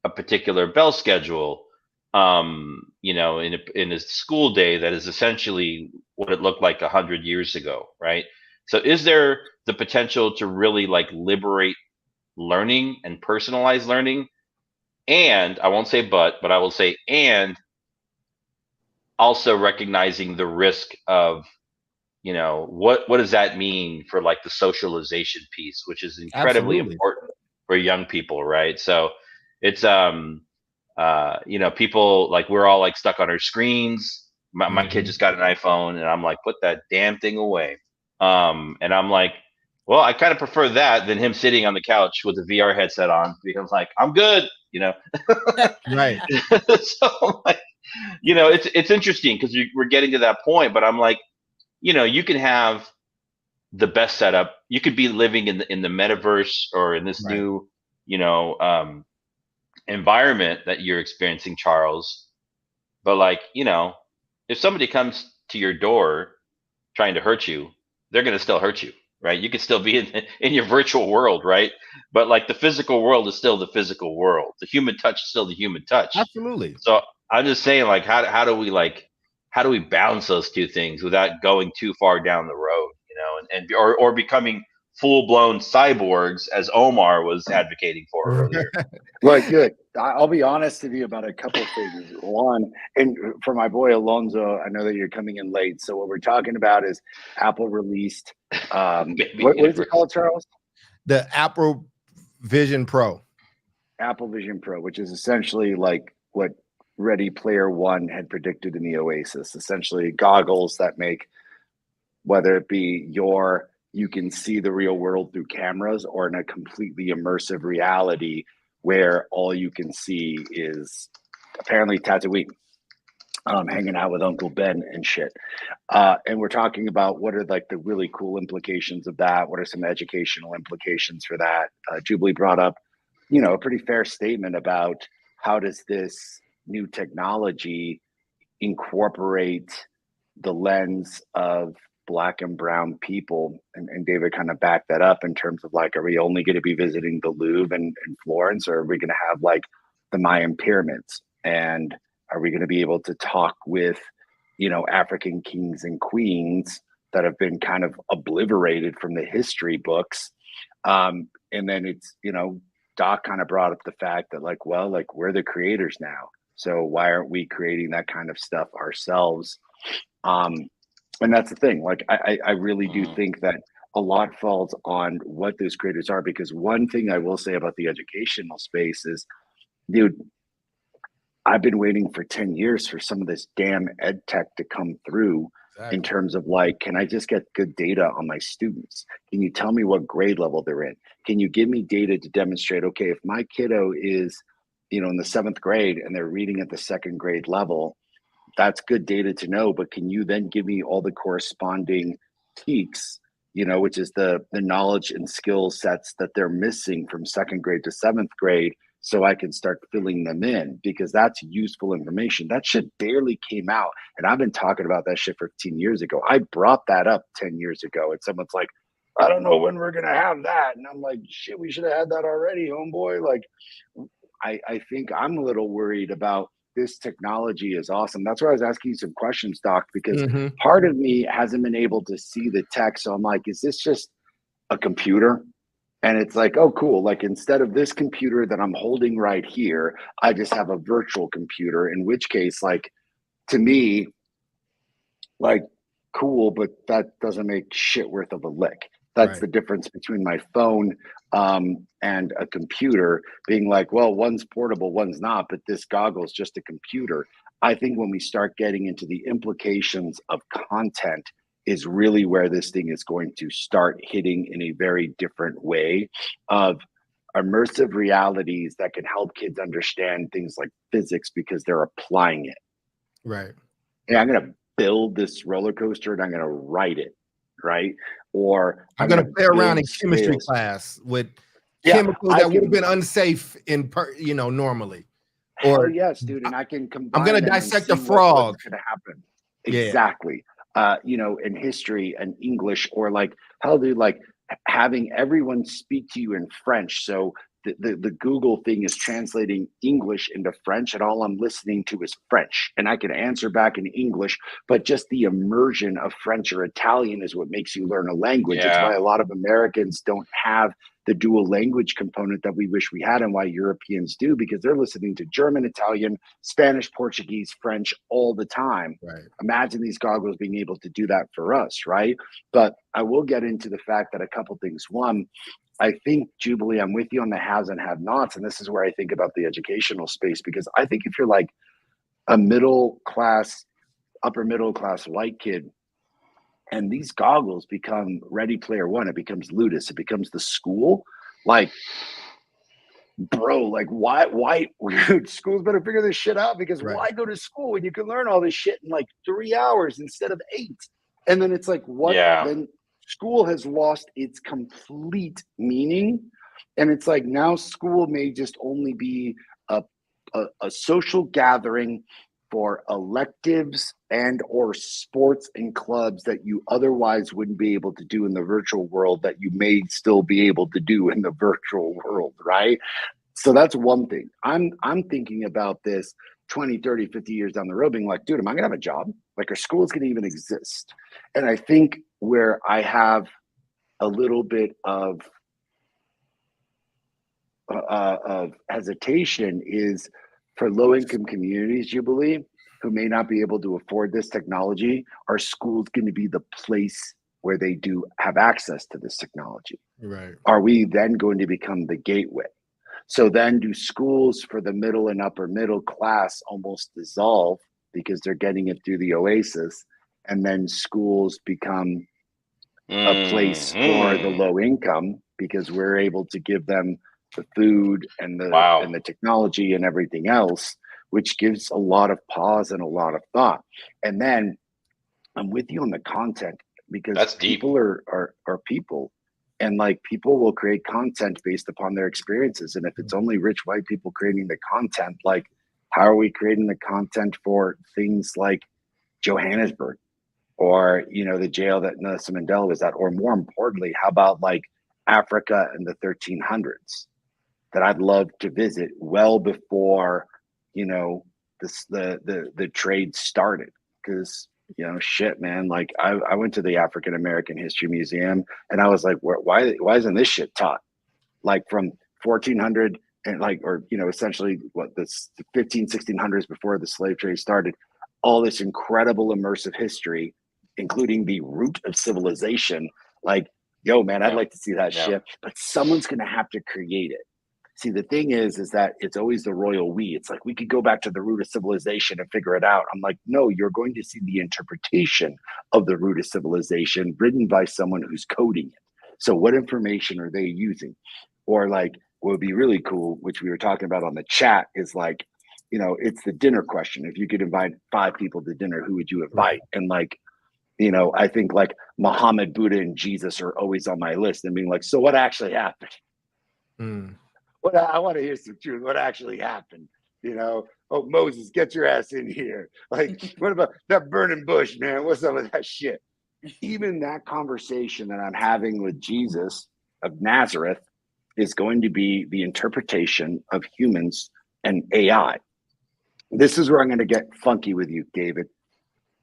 a particular bell schedule, you know, in a school day that is essentially what it looked like 100 years ago, right? So is there the potential to really like liberate learning and personalized learning? And I won't say but I will say and also recognizing the risk of, you know, what does that mean for like the socialization piece, which is incredibly important for young people, right? So it's you know, people like we're all like stuck on our screens. My kid just got an iPhone and I'm like, put that damn thing away. And I'm like, well, I kind of prefer that than him sitting on the couch with a VR headset on because like I'm good, you know. Right. So like, you know, it's interesting because we're getting to that point, but I'm like, you know, you can have the best setup. You could be living in the metaverse or in this new, you know, environment that you're experiencing, Charles. But like, you know, if somebody comes to your door trying to hurt you, they're going to still hurt you, right? You could still be in your virtual world, right? But like the physical world is still the physical world. The human touch is still the human touch. Absolutely. So I'm just saying, like, how do we balance those two things without going too far down the road, you know, or becoming full-blown cyborgs as Omar was advocating for earlier. Right, good. I'll be honest with you about a couple of things. One, and for my boy Alonzo, I know that you're coming in late. So what we're talking about is Apple released what is it called, Charles? The Apple Vision Pro. Apple Vision Pro, which is essentially like what Ready Player One had predicted in the Oasis. Essentially goggles that make, whether it be you can see the real world through cameras or in a completely immersive reality where all you can see is apparently Tatooine. hanging out with Uncle Ben and shit. And we're talking about what are like the really cool implications of that. What are some educational implications for that? Jubilee brought up, you know, a pretty fair statement about how does this new technology incorporate the lens of Black and brown people. And David kind of backed that up in terms of like, are we only going to be visiting the Louvre and Florence, or are we going to have like the Mayan pyramids? And are we going to be able to talk with, you know, African kings and queens that have been kind of obliterated from the history books? And then it's, you know, Doc kind of brought up the fact that like, well, like we're the creators now. So why aren't we creating that kind of stuff ourselves? And that's the thing. Like, I really do think that a lot falls on what those creators are, because one thing I will say about the educational space is, dude, I've been waiting for 10 years for some of this damn ed tech to come through. Exactly. In terms of like, can I just get good data on my students? Can you tell me what grade level they're in? Can you give me data to demonstrate, okay, if my kiddo is, you know, in the 7th grade and they're reading at the 2nd grade level, that's good data to know, but can you then give me all the corresponding TEKS, you know, which is the knowledge and skill sets that they're missing from 2nd grade to 7th grade, so I can start filling them in, because that's useful information. That shit barely came out. And I've been talking about that shit 15 years ago. I brought that up 10 years ago, and someone's like, I don't know when we're going to have that. And I'm like, shit, we should have had that already, homeboy. Like, I think I'm a little worried about this technology is awesome. That's why I was asking you some questions, Doc, because part of me hasn't been able to see the tech. So I'm like, is this just a computer? And it's like, oh, cool. Like, instead of this computer that I'm holding right here, I just have a virtual computer, in which case, like, to me, like, cool, but that doesn't make shit worth of a lick. That's the difference between my phone and a computer, being like, well, one's portable, one's not, but this goggle is just a computer. I think when we start getting into the implications of content is really where this thing is going to start hitting in a very different way, of immersive realities that can help kids understand things like physics because they're applying it. Right. Yeah, I'm going to build this roller coaster and I'm going to ride it. Right. Or I'm going to play around in chemistry class with chemicals that would have been unsafe you know, normally. Or yes, dude. And I can combine. I'm going to dissect a frog. What's going to happen. Exactly. You know, in history and English, or like, hell, dude, like having everyone speak to you in French. So the Google thing is translating English into French, and all I'm listening to is French, and I can answer back in English, but just the immersion of French or Italian is what makes you learn a language. It's why a lot of Americans don't have the dual language component that we wish we had, and why Europeans do, because they're listening to German, Italian, Spanish, Portuguese, French all the time. Right. Imagine these goggles being able to do that for us, right? But I will get into the fact that a couple things. One, I think, Jubilee, I'm with you on the haves and have nots. And this is where I think about the educational space, because I think if you're like a middle class, upper middle class white kid, and these goggles become Ready Player One, it becomes Ludus, it becomes the school, like, bro, like why schools better figure this shit out, because why go to school when you can learn all this shit in like 3 hours instead of 8? And then it's like, what? Then school has lost its complete meaning. And it's like, now school may just only be a social gathering for electives and or sports and clubs that you otherwise wouldn't be able to do in the virtual world, that you may still be able to do in the virtual world, right? So that's one thing. I'm thinking about this 20, 30, 50 years down the road, being like, dude, am I gonna have a job? Like, are schools gonna even exist? And I think where I have a little bit of hesitation is for low-income communities, Jubilee, who may not be able to afford this technology. Are schools going to be the place where they do have access to this technology? Right. Are we then going to become the gateway? So then do schools for the middle and upper middle class almost dissolve because they're getting it through the Oasis, and then schools become a place for the low income because we're able to give them the food and the and the technology and everything else, which gives a lot of pause and a lot of thought. And then I'm with you on the content, because That's deep. people are people, and like people will create content based upon their experiences. And if it's only rich white people creating the content, like how are we creating the content for things like Johannesburg, or the jail that Nelson Mandela was at, or more importantly, how about like Africa in the 1300s that I'd love to visit well before the trade started? Because shit, man, like I went to the African American History Museum and I was like, why isn't this shit taught? Like from 1400 and essentially what this 1600s before the slave trade started, all this incredible immersive history, including the root of civilization. Like, yo, man, I'd like to see that shit, but someone's going to have to create it. See, the thing is that it's always the royal we. It's like, we could go back to the root of civilization and figure it out. I'm like, no, you're going to see the interpretation of the root of civilization written by someone who's coding it. So what information are they using? Or like, what would be really cool, which we were talking about on the chat, is like, it's the dinner question. If you could invite 5 people to dinner, who would you invite? And like, I think like Muhammad, Buddha, and Jesus are always on my list, and being like, so what actually happened? I want to hear some truth. What actually happened? Oh, Moses, get your ass in here. Like, what about that burning bush, man? What's up with that shit? Even that conversation that I'm having with Jesus of Nazareth is going to be the interpretation of humans and AI. This is where I'm going to get funky with you, David.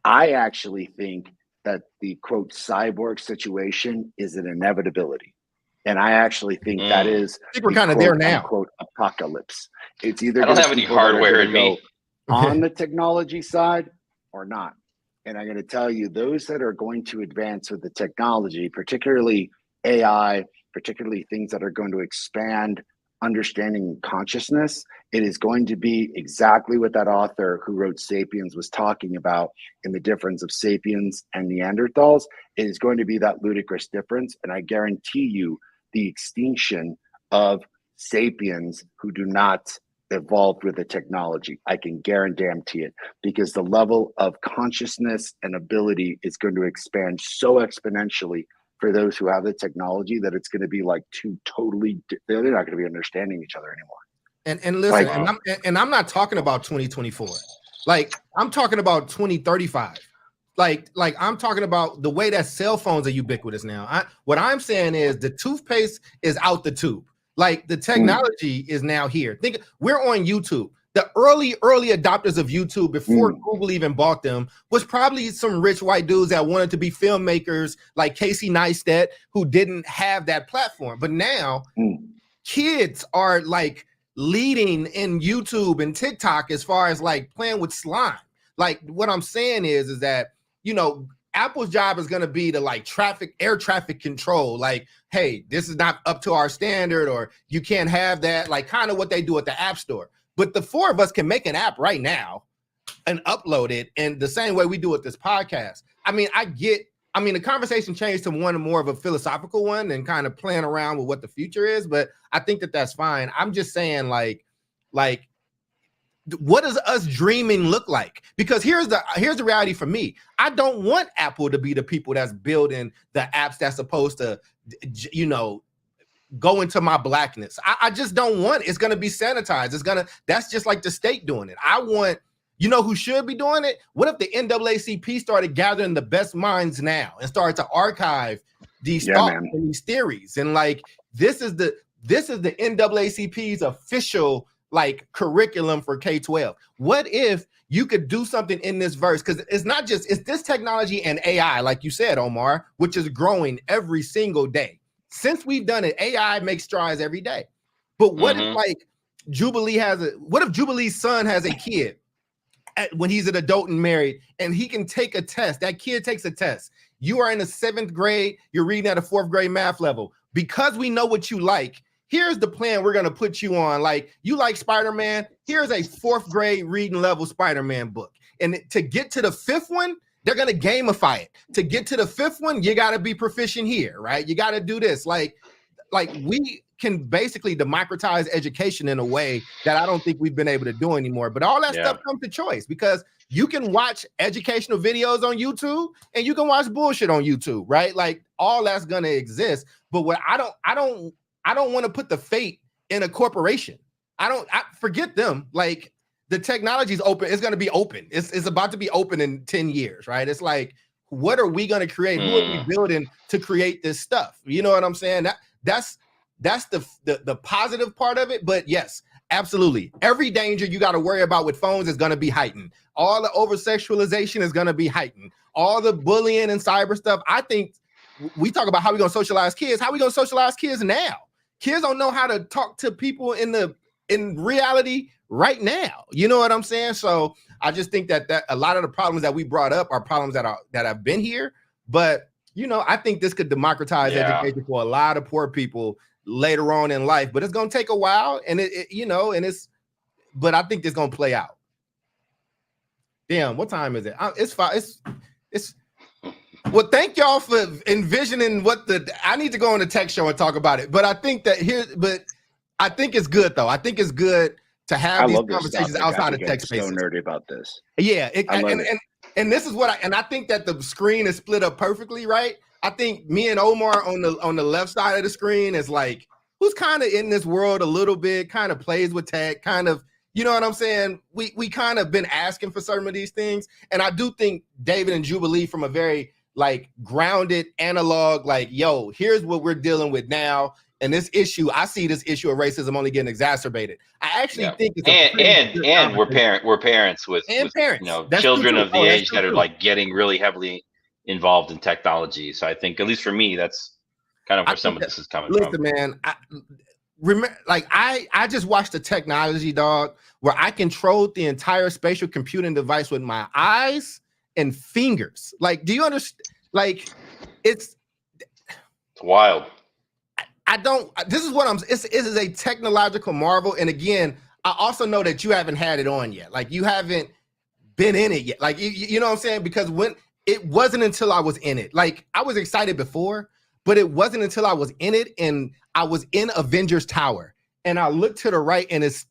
I actually think that the quote cyborg situation is an inevitability. And I actually think that is, I think we're kind of there now. Quote apocalypse. It's either I don't have any hardware in me on the technology side or not. And I'm going to tell you, those that are going to advance with the technology, particularly AI, particularly things that are going to expand understanding consciousness, it is going to be exactly what that author who wrote Sapiens was talking about in the difference of Sapiens and Neanderthals. It is going to be that ludicrous difference. And I guarantee you, the extinction of sapiens who do not evolve with the technology. I can guarantee it, because the level of consciousness and ability is going to expand so exponentially for those who have the technology that it's going to be like two totally, they're not going to be understanding each other anymore. And listen, I'm not talking about 2024. Like, I'm talking about 2035. Like I'm talking about the way that cell phones are ubiquitous now. What I'm saying is the toothpaste is out the tube. Like, the technology is now here. Think, we're on YouTube. The early adopters of YouTube before Google even bought them was probably some rich white dudes that wanted to be filmmakers like Casey Neistat, who didn't have that platform. But now kids are like leading in YouTube and TikTok as far as like playing with slime. Like, what I'm saying is that, Apple's job is going to be to like air traffic control. Like, hey, this is not up to our standard, or you can't have that, like kind of what they do at the App Store. But the 4 of us can make an app right now and upload it in the same way we do with this podcast. I mean, the conversation changed to one more of a philosophical one and kind of playing around with what the future is, but I think that that's fine. I'm just saying, like, what does us dreaming look like? Because here's the reality for me. I don't want Apple to be the people that's building the apps that's supposed to, go into my blackness. I just don't want it. It's going to be sanitized. That's just like the state doing it. I want, who should be doing it? What if the NAACP started gathering the best minds now and started to archive these thoughts and these theories? And like, this is the NAACP's official like curriculum for K-12. What if you could do something in this verse? Because it's this technology and AI, like you said, Omar, which is growing every single day. Since we've done it, AI makes strides every day. But what if like what if Jubilee's son has a kid when he's an adult and married, and he can take a test? That kid takes a test. You are in the 7th grade, you're reading at a 4th grade math level. Because we know what you like, here's the plan we're going to put you on. Like, you like Spider-Man, here's a 4th grade reading level Spider-Man book. And to get to the 5th one, they're going to gamify it. To get to the 5th one, you got to be proficient here, right? You got to do this. Like can basically democratize education in a way that I don't think we've been able to do anymore. But all that stuff comes to choice, because you can watch educational videos on YouTube and you can watch bullshit on YouTube, right? Like all that's gonna exist. But what I don't want to put the fate in a corporation. I forget them. Like the technology is open. It's gonna be open. It's about to be open in 10 years, right? It's like, what are we gonna create? Who are we building to create this stuff? You know what I'm saying? That's the positive part of it. But yes, absolutely. Every danger you got to worry about with phones is going to be heightened. All the over sexualization is going to be heightened. All the bullying and cyber stuff. I think we talk about how we're going to socialize kids. How we going to socialize kids now? Kids don't know how to talk to people in reality right now. You know what I'm saying? So I just think that a lot of the problems that we brought up are problems that have been here. But you know, I think this could democratize education for a lot of poor people later on in life, but it's going to take a while, and but I think it's going to play out. Damn, what time is it? It's 5. It's well, thank y'all for envisioning I need to go on the tech show and talk about it, but I think I think it's good though. I think it's good to have these conversations outside of tech spaces. So nerdy about this. Yeah. And this is I think that the screen is split up perfectly, right? I think me and Omar on the left side of the screen is like, who's kind of in this world a little bit, kind of plays with tech, kind of, you know what I'm saying? We kind of been asking for some of these things. And I do think David and Jubilee, from a very like grounded analog, like, yo, here's what we're dealing with now. And this issue, I see this issue of racism only getting exacerbated. I actually think it's we're parents with parents. You know, children of the age that are like getting really heavily involved in technology. So I think, at least for me, that's kind of where some of this is coming from. Listen, man, I just watched the technology, dog, where I controlled the entire spatial computing device with my eyes and fingers. Like, do you understand? Like, it's wild. This is a technological marvel. And again, I also know that you haven't had it on yet. Like, you haven't been in it yet. Like, you know what I'm saying? Because when it wasn't until I was in it, like, I was excited before, but it wasn't until I was in it and I was in Avengers Tower and I looked to the right and it's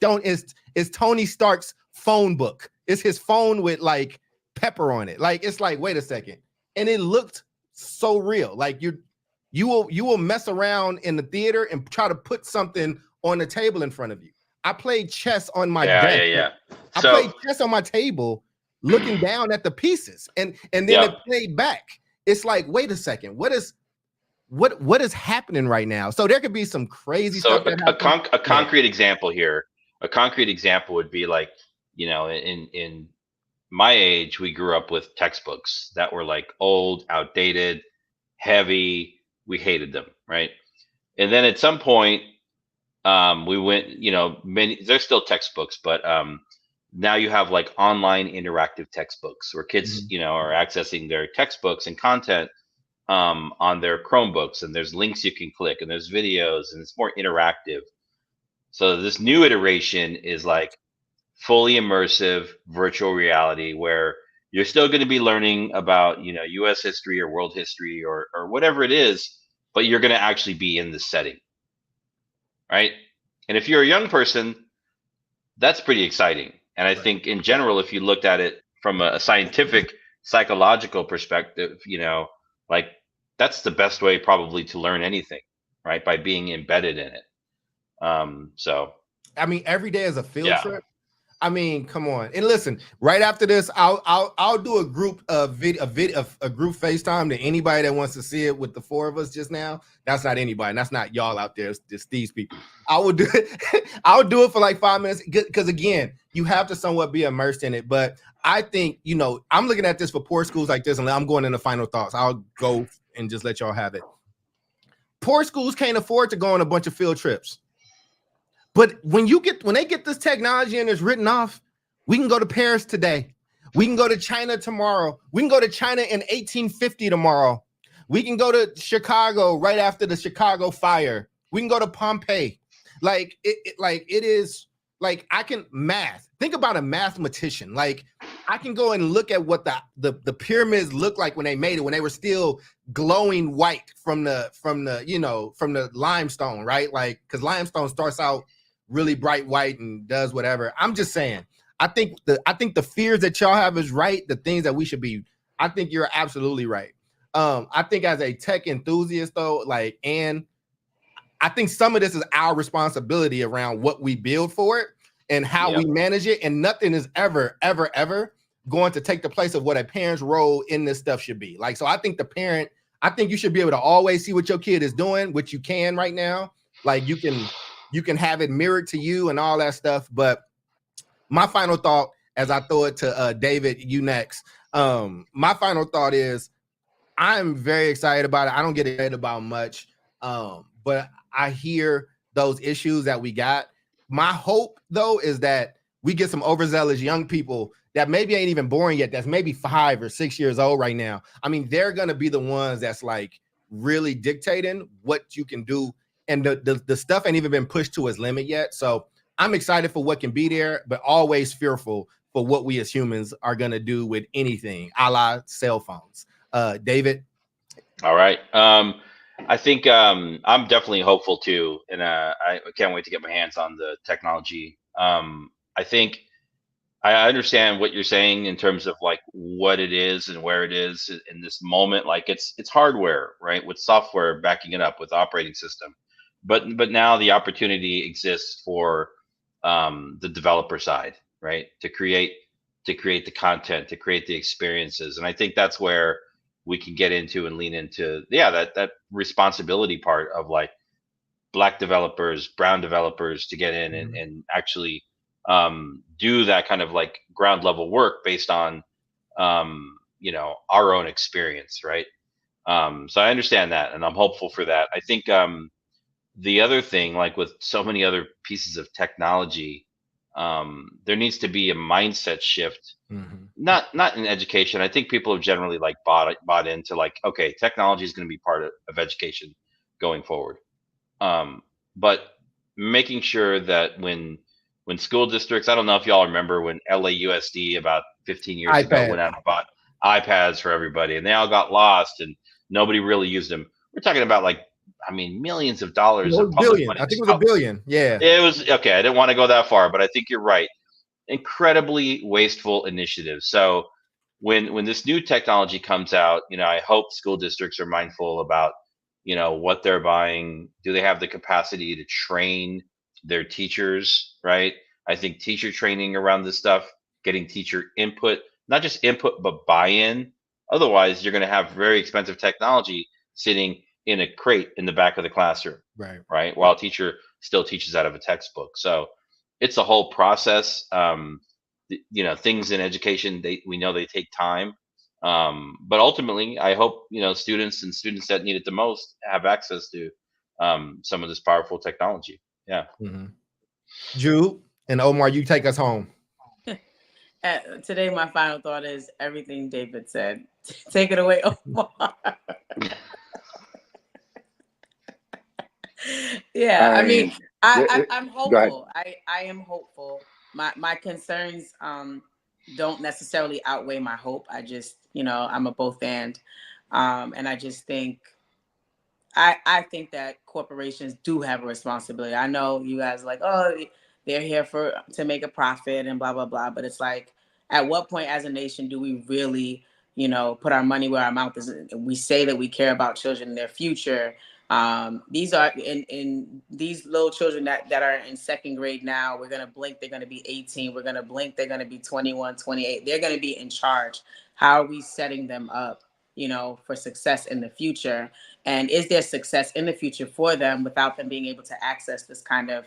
Tony Stark's phone book. It's his phone with like pepper on it. Like, it's like, wait a second. And it looked so real. Like, you will mess around in the theater and try to put something on the table in front of you. I played chess on my desk. I played chess on my table, looking down at the pieces, and then it played back. It's like, wait a second, what is happening right now? So there could be some crazy stuff. A concrete example here. A concrete example would be like, you know, in my age, we grew up with textbooks that were like old, outdated, heavy. We hated them, right? And then at some point, we went, you know, there's still textbooks, but now you have like online interactive textbooks where kids, you know, are accessing their textbooks and content on their Chromebooks, and there's links you can click, and there's videos, and it's more interactive. So this new iteration is like fully immersive virtual reality, where you're still going to be learning about, you know, US history or world history or whatever it is, but you're going to actually be in the setting, right? And if you're a young person, that's pretty exciting. And I think in general, if you looked at it from a scientific, psychological perspective, you know, like that's the best way probably to learn anything, right? By being embedded in it. So, I mean, every day is a field trip. I mean, come on. And listen, right after this, I'll do a group a group FaceTime to anybody that wants to see it with the four of us just now. That's not anybody. That's not y'all out there. It's just these people. I will do it. I'll do it for like 5 minutes because again, you have to somewhat be immersed in it. But I think, you know, I'm looking at this for poor schools like this, and I'm going into final thoughts. I'll go and just let y'all have it. Poor schools can't afford to go on a bunch of field trips. But when they get this technology and it's written off, we can go to Paris today. We can go to China tomorrow. We can go to China in 1850 tomorrow. We can go to Chicago right after the Chicago fire. We can go to Pompeii. Like it is like I can math. Think about a mathematician. Like I can go and look at what the pyramids look like when they made it, when they were still glowing white from the from the limestone, right? Like, because limestone starts out really bright white and does whatever. I'm just saying, I think the fears that y'all have is right. The things that we should be, I think you're absolutely right. I think as a tech enthusiast though, like, and I think some of this is our responsibility around what we build for it and how we manage it. And nothing is ever going to take the place of what a parent's role in this stuff should be. Like, so I think I think you should be able to always see what your kid is doing, which you can right now. Like, you can have it mirrored to you and all that stuff. But my final thought, as I throw it to David, you next. My final thought is, I'm very excited about it. I don't get excited about much, but I hear those issues that we got. My hope, though, is that we get some overzealous young people that maybe ain't even born yet, that's maybe 5 or 6 years old right now. I mean, they're going to be the ones that's like really dictating what you can do. And the stuff ain't even been pushed to its limit yet. So I'm excited for what can be there, but always fearful for what we as humans are going to do with anything, a la cell phones. David? All right. I think I'm definitely hopeful too, and I can't wait to get my hands on the technology. I think I understand what you're saying in terms of like what it is and where it is in this moment. Like, it's hardware, right, with software backing it up with operating system, but now the opportunity exists for the developer side, right, to create the content, to create the experiences, and I think that's where we can get into and lean into that responsibility part of like Black developers, brown developers to get in and actually do that kind of like ground level work based on our own experience, right? So I understand that, and I'm hopeful for that. I think the other thing, like with so many other pieces of technology, there needs to be a mindset shift. Not in education. I think people have generally like bought into like, okay, technology is going to be part of education going forward. But making sure that when school districts, I don't know if y'all remember when LAUSD about 15 years ago went out and bought iPads for everybody, and they all got lost and nobody really used them. We're talking about like, I mean, millions of dollars of public money. I think it was $1 billion. Yeah. It was okay. I didn't want to go that far, but I think you're right. Incredibly wasteful initiative. So when this new technology comes out, I hope school districts are mindful about, what they're buying. Do they have the capacity to train their teachers, right? I think teacher training around this stuff, getting teacher input, not just input, but buy-in. Otherwise, you're going to have very expensive technology sitting in a crate in the back of the classroom, right? While a teacher still teaches out of a textbook. So it's a whole process. Things in education, we know they take time. But ultimately, I hope, students that need it the most have access to some of this powerful technology. Yeah. Jude and Omar, you take us home. Today, my final thought is everything David said. Take it away, Omar. Yeah, I mean, I'm hopeful. I am hopeful. My concerns don't necessarily outweigh my hope. I just, I'm a both and I just think I think that corporations do have a responsibility. I know you guys are like, oh, they're here to make a profit and blah blah blah, but it's like, at what point as a nation do we really, put our money where our mouth is? We say that we care about children and their future. These are in these little children that are in second grade now. We're going to blink, they're going to be 18. We're going to blink, they're going to be 21, 28. They're going to be in charge. How are we setting them up, for success in the future? And is there success in the future for them without them being able to access this kind of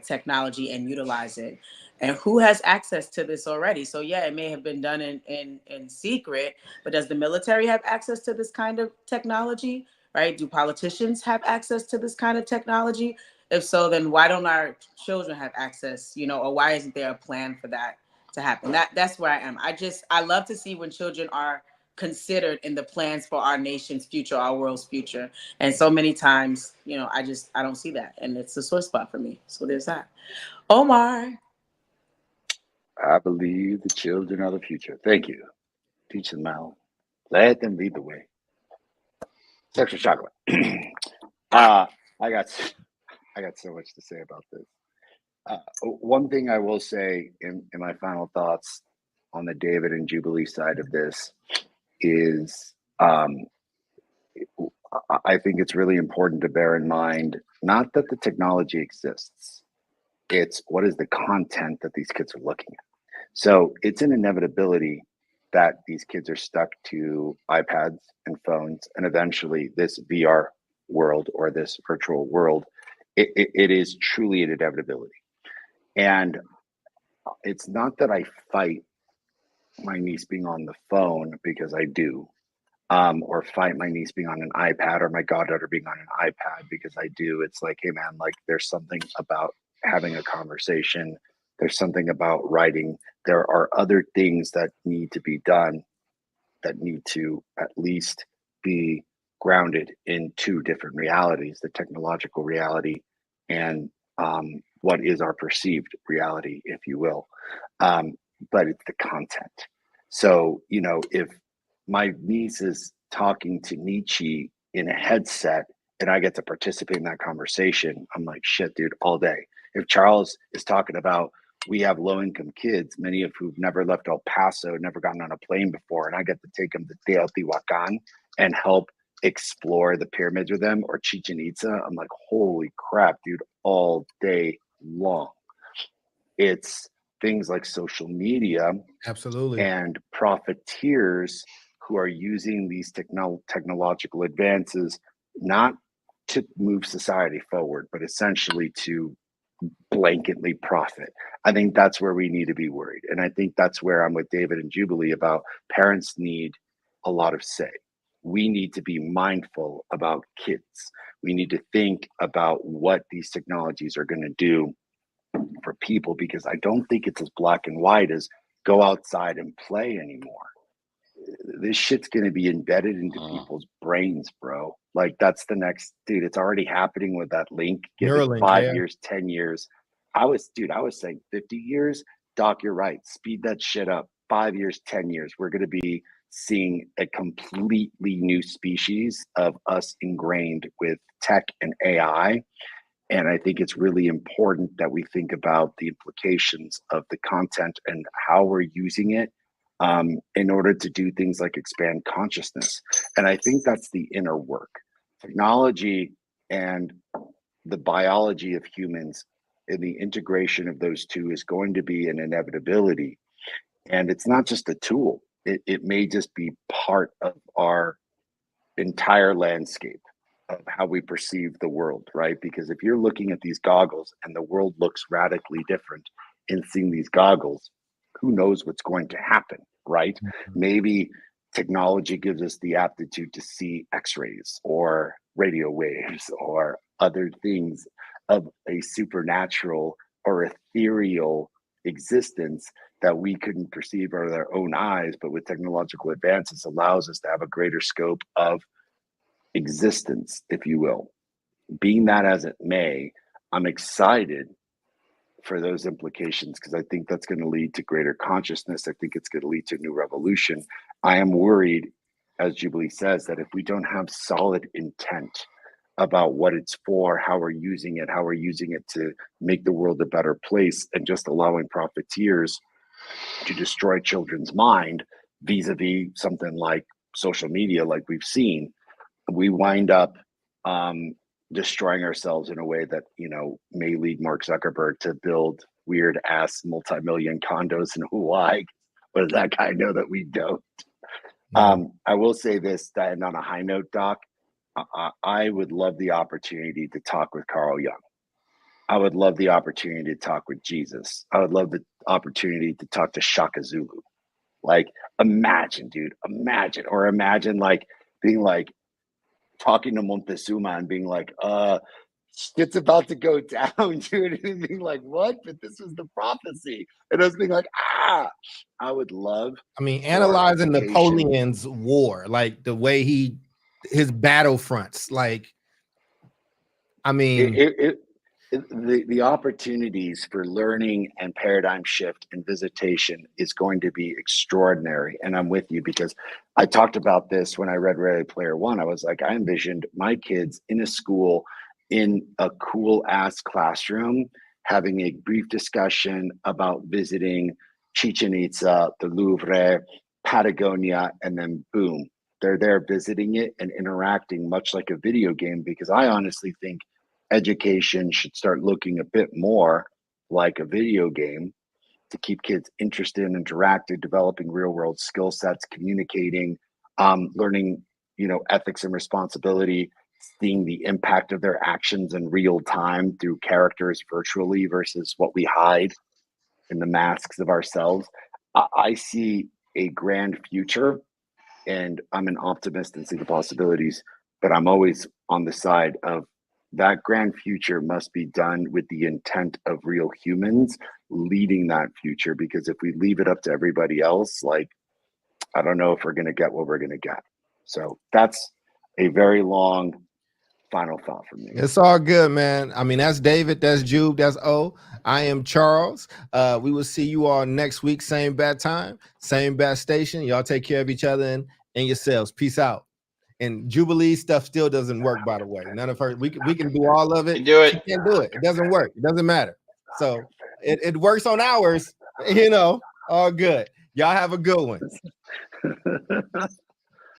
technology and utilize it? And who has access to this already? So yeah, it may have been done in secret, but does the military have access to this kind of technology? Right? Do politicians have access to this kind of technology? If so, then why don't our children have access, or why isn't there a plan for that to happen? That's where I am. I love to see when children are considered in the plans for our nation's future, our world's future. And so many times, I don't see that. And it's a sore spot for me. So there's that. Omar. I believe the children are the future. Thank you. Teach them now. Let them lead the way. Extra chocolate. I got so much to say about this. One thing I will say in my final thoughts on the David and Jubilee side of this is I think it's really important to bear in mind not that the technology exists, it's what is the content that these kids are looking at. So it's an inevitability that these kids are stuck to iPads and phones, and eventually this VR world or this virtual world, it is truly an inevitability. And it's not that I fight my niece being on the phone, because I do, or fight my niece being on an iPad or my goddaughter being on an iPad because I do. It's like, hey man, like there's something about having a conversation. There's something about writing. There are other things that need to be done that need to at least be grounded in two different realities, the technological reality and what is our perceived reality, if you will. But it's the content. So, you know, if my niece is talking to Nietzsche in a headset and I get to participate in that conversation, I'm like, shit, dude, all day. If Charles is talking about we have low-income kids, many of who've never left El Paso, never gotten on a plane before, and I get to take them to Teotihuacan and help explore the pyramids with them, or Chichen Itza, I'm like, holy crap, dude, all day long. It's things like social media, Absolutely, and profiteers who are using these technological advances not to move society forward, but essentially to blanketly profit. I think that's where we need to be worried. And I think that's where I'm with David and Jubilee about parents need a lot of say. We need to be mindful about kids. We need to think about what these technologies are going to do for people, because I don't think it's as black and white as go outside and play anymore. This shit's going to be embedded into people's brains, bro. Like that's the next, dude, it's already happening with that link. Give it Neuralink, 5 yeah. years, 10 years. I was saying 50 years. Doc, you're right. Speed that shit up. 5 years, 10 years. We're going to be seeing a completely new species of us ingrained with tech and AI. And I think it's really important that we think about the implications of the content and how we're using it in order to do things like expand consciousness. And I think that's the inner work. Technology and the biology of humans and the integration of those two is going to be an inevitability. And it's not just a tool. It may just be part of our entire landscape of how we perceive the world, right? Because if you're looking at these goggles and the world looks radically different in seeing these goggles, who knows what's going to happen, right? Mm-hmm. Maybe technology gives us the aptitude to see x-rays or radio waves or other things of a supernatural or ethereal existence that we couldn't perceive with our own eyes, but with technological advances allows us to have a greater scope of existence, if you will. Being that as it may, I'm excited for those implications because I think that's going to lead to greater consciousness. I think it's going to lead to a new revolution. I am worried, as Jubilee says, that if we don't have solid intent about what it's for, how we're using it to make the world a better place, and just allowing profiteers to destroy children's mind vis-a-vis something like social media, like we've seen, we wind up destroying ourselves in a way that, you know, may lead Mark Zuckerberg to build weird ass multi-million condos in Hawaii. But does that guy know that we don't? I will say this, and on a high note, Doc, I would love the opportunity to talk with Carl Jung. I would love the opportunity to talk with Jesus. I would love the opportunity to talk to Shaka Zulu. Like, imagine, dude, imagine like being like, talking to Montezuma and being like, shit's about to go down, dude. And being like, what? But this was the prophecy. And I was being like, I would love. I mean, analyzing Napoleon's war, like the way his battlefronts, like, I mean, the opportunities for learning and paradigm shift and visitation is going to be extraordinary. And I'm with you because I talked about this when I read Ready Player One. I was like, I envisioned my kids in a school in a cool ass classroom having a brief discussion about visiting Chichen Itza, the Louvre, Patagonia, and then boom, they're there visiting it and interacting much like a video game, because I honestly think education should start looking a bit more like a video game to keep kids interested and interacted, developing real world skill sets, communicating, learning, ethics and responsibility, seeing the impact of their actions in real time through characters virtually versus what we hide in the masks of ourselves. I see a grand future, and I'm an optimist and see the possibilities, but I'm always on the side of that grand future must be done with the intent of real humans leading that future, because if we leave it up to everybody else, like, I don't know if we're going to get what we're going to get. So that's a very long final thought from me. It's all good, man. I mean, that's David, that's Jube, that's O. I am Charles. We will see you all next week, same bad time, same bad station. Y'all take care of each other and yourselves. Peace out. And Jubilee stuff still doesn't work, by the way. None of her. We can do all of it. You do it. She can't do it. It doesn't work. It doesn't matter. So it works on ours. All good. Y'all have a good one.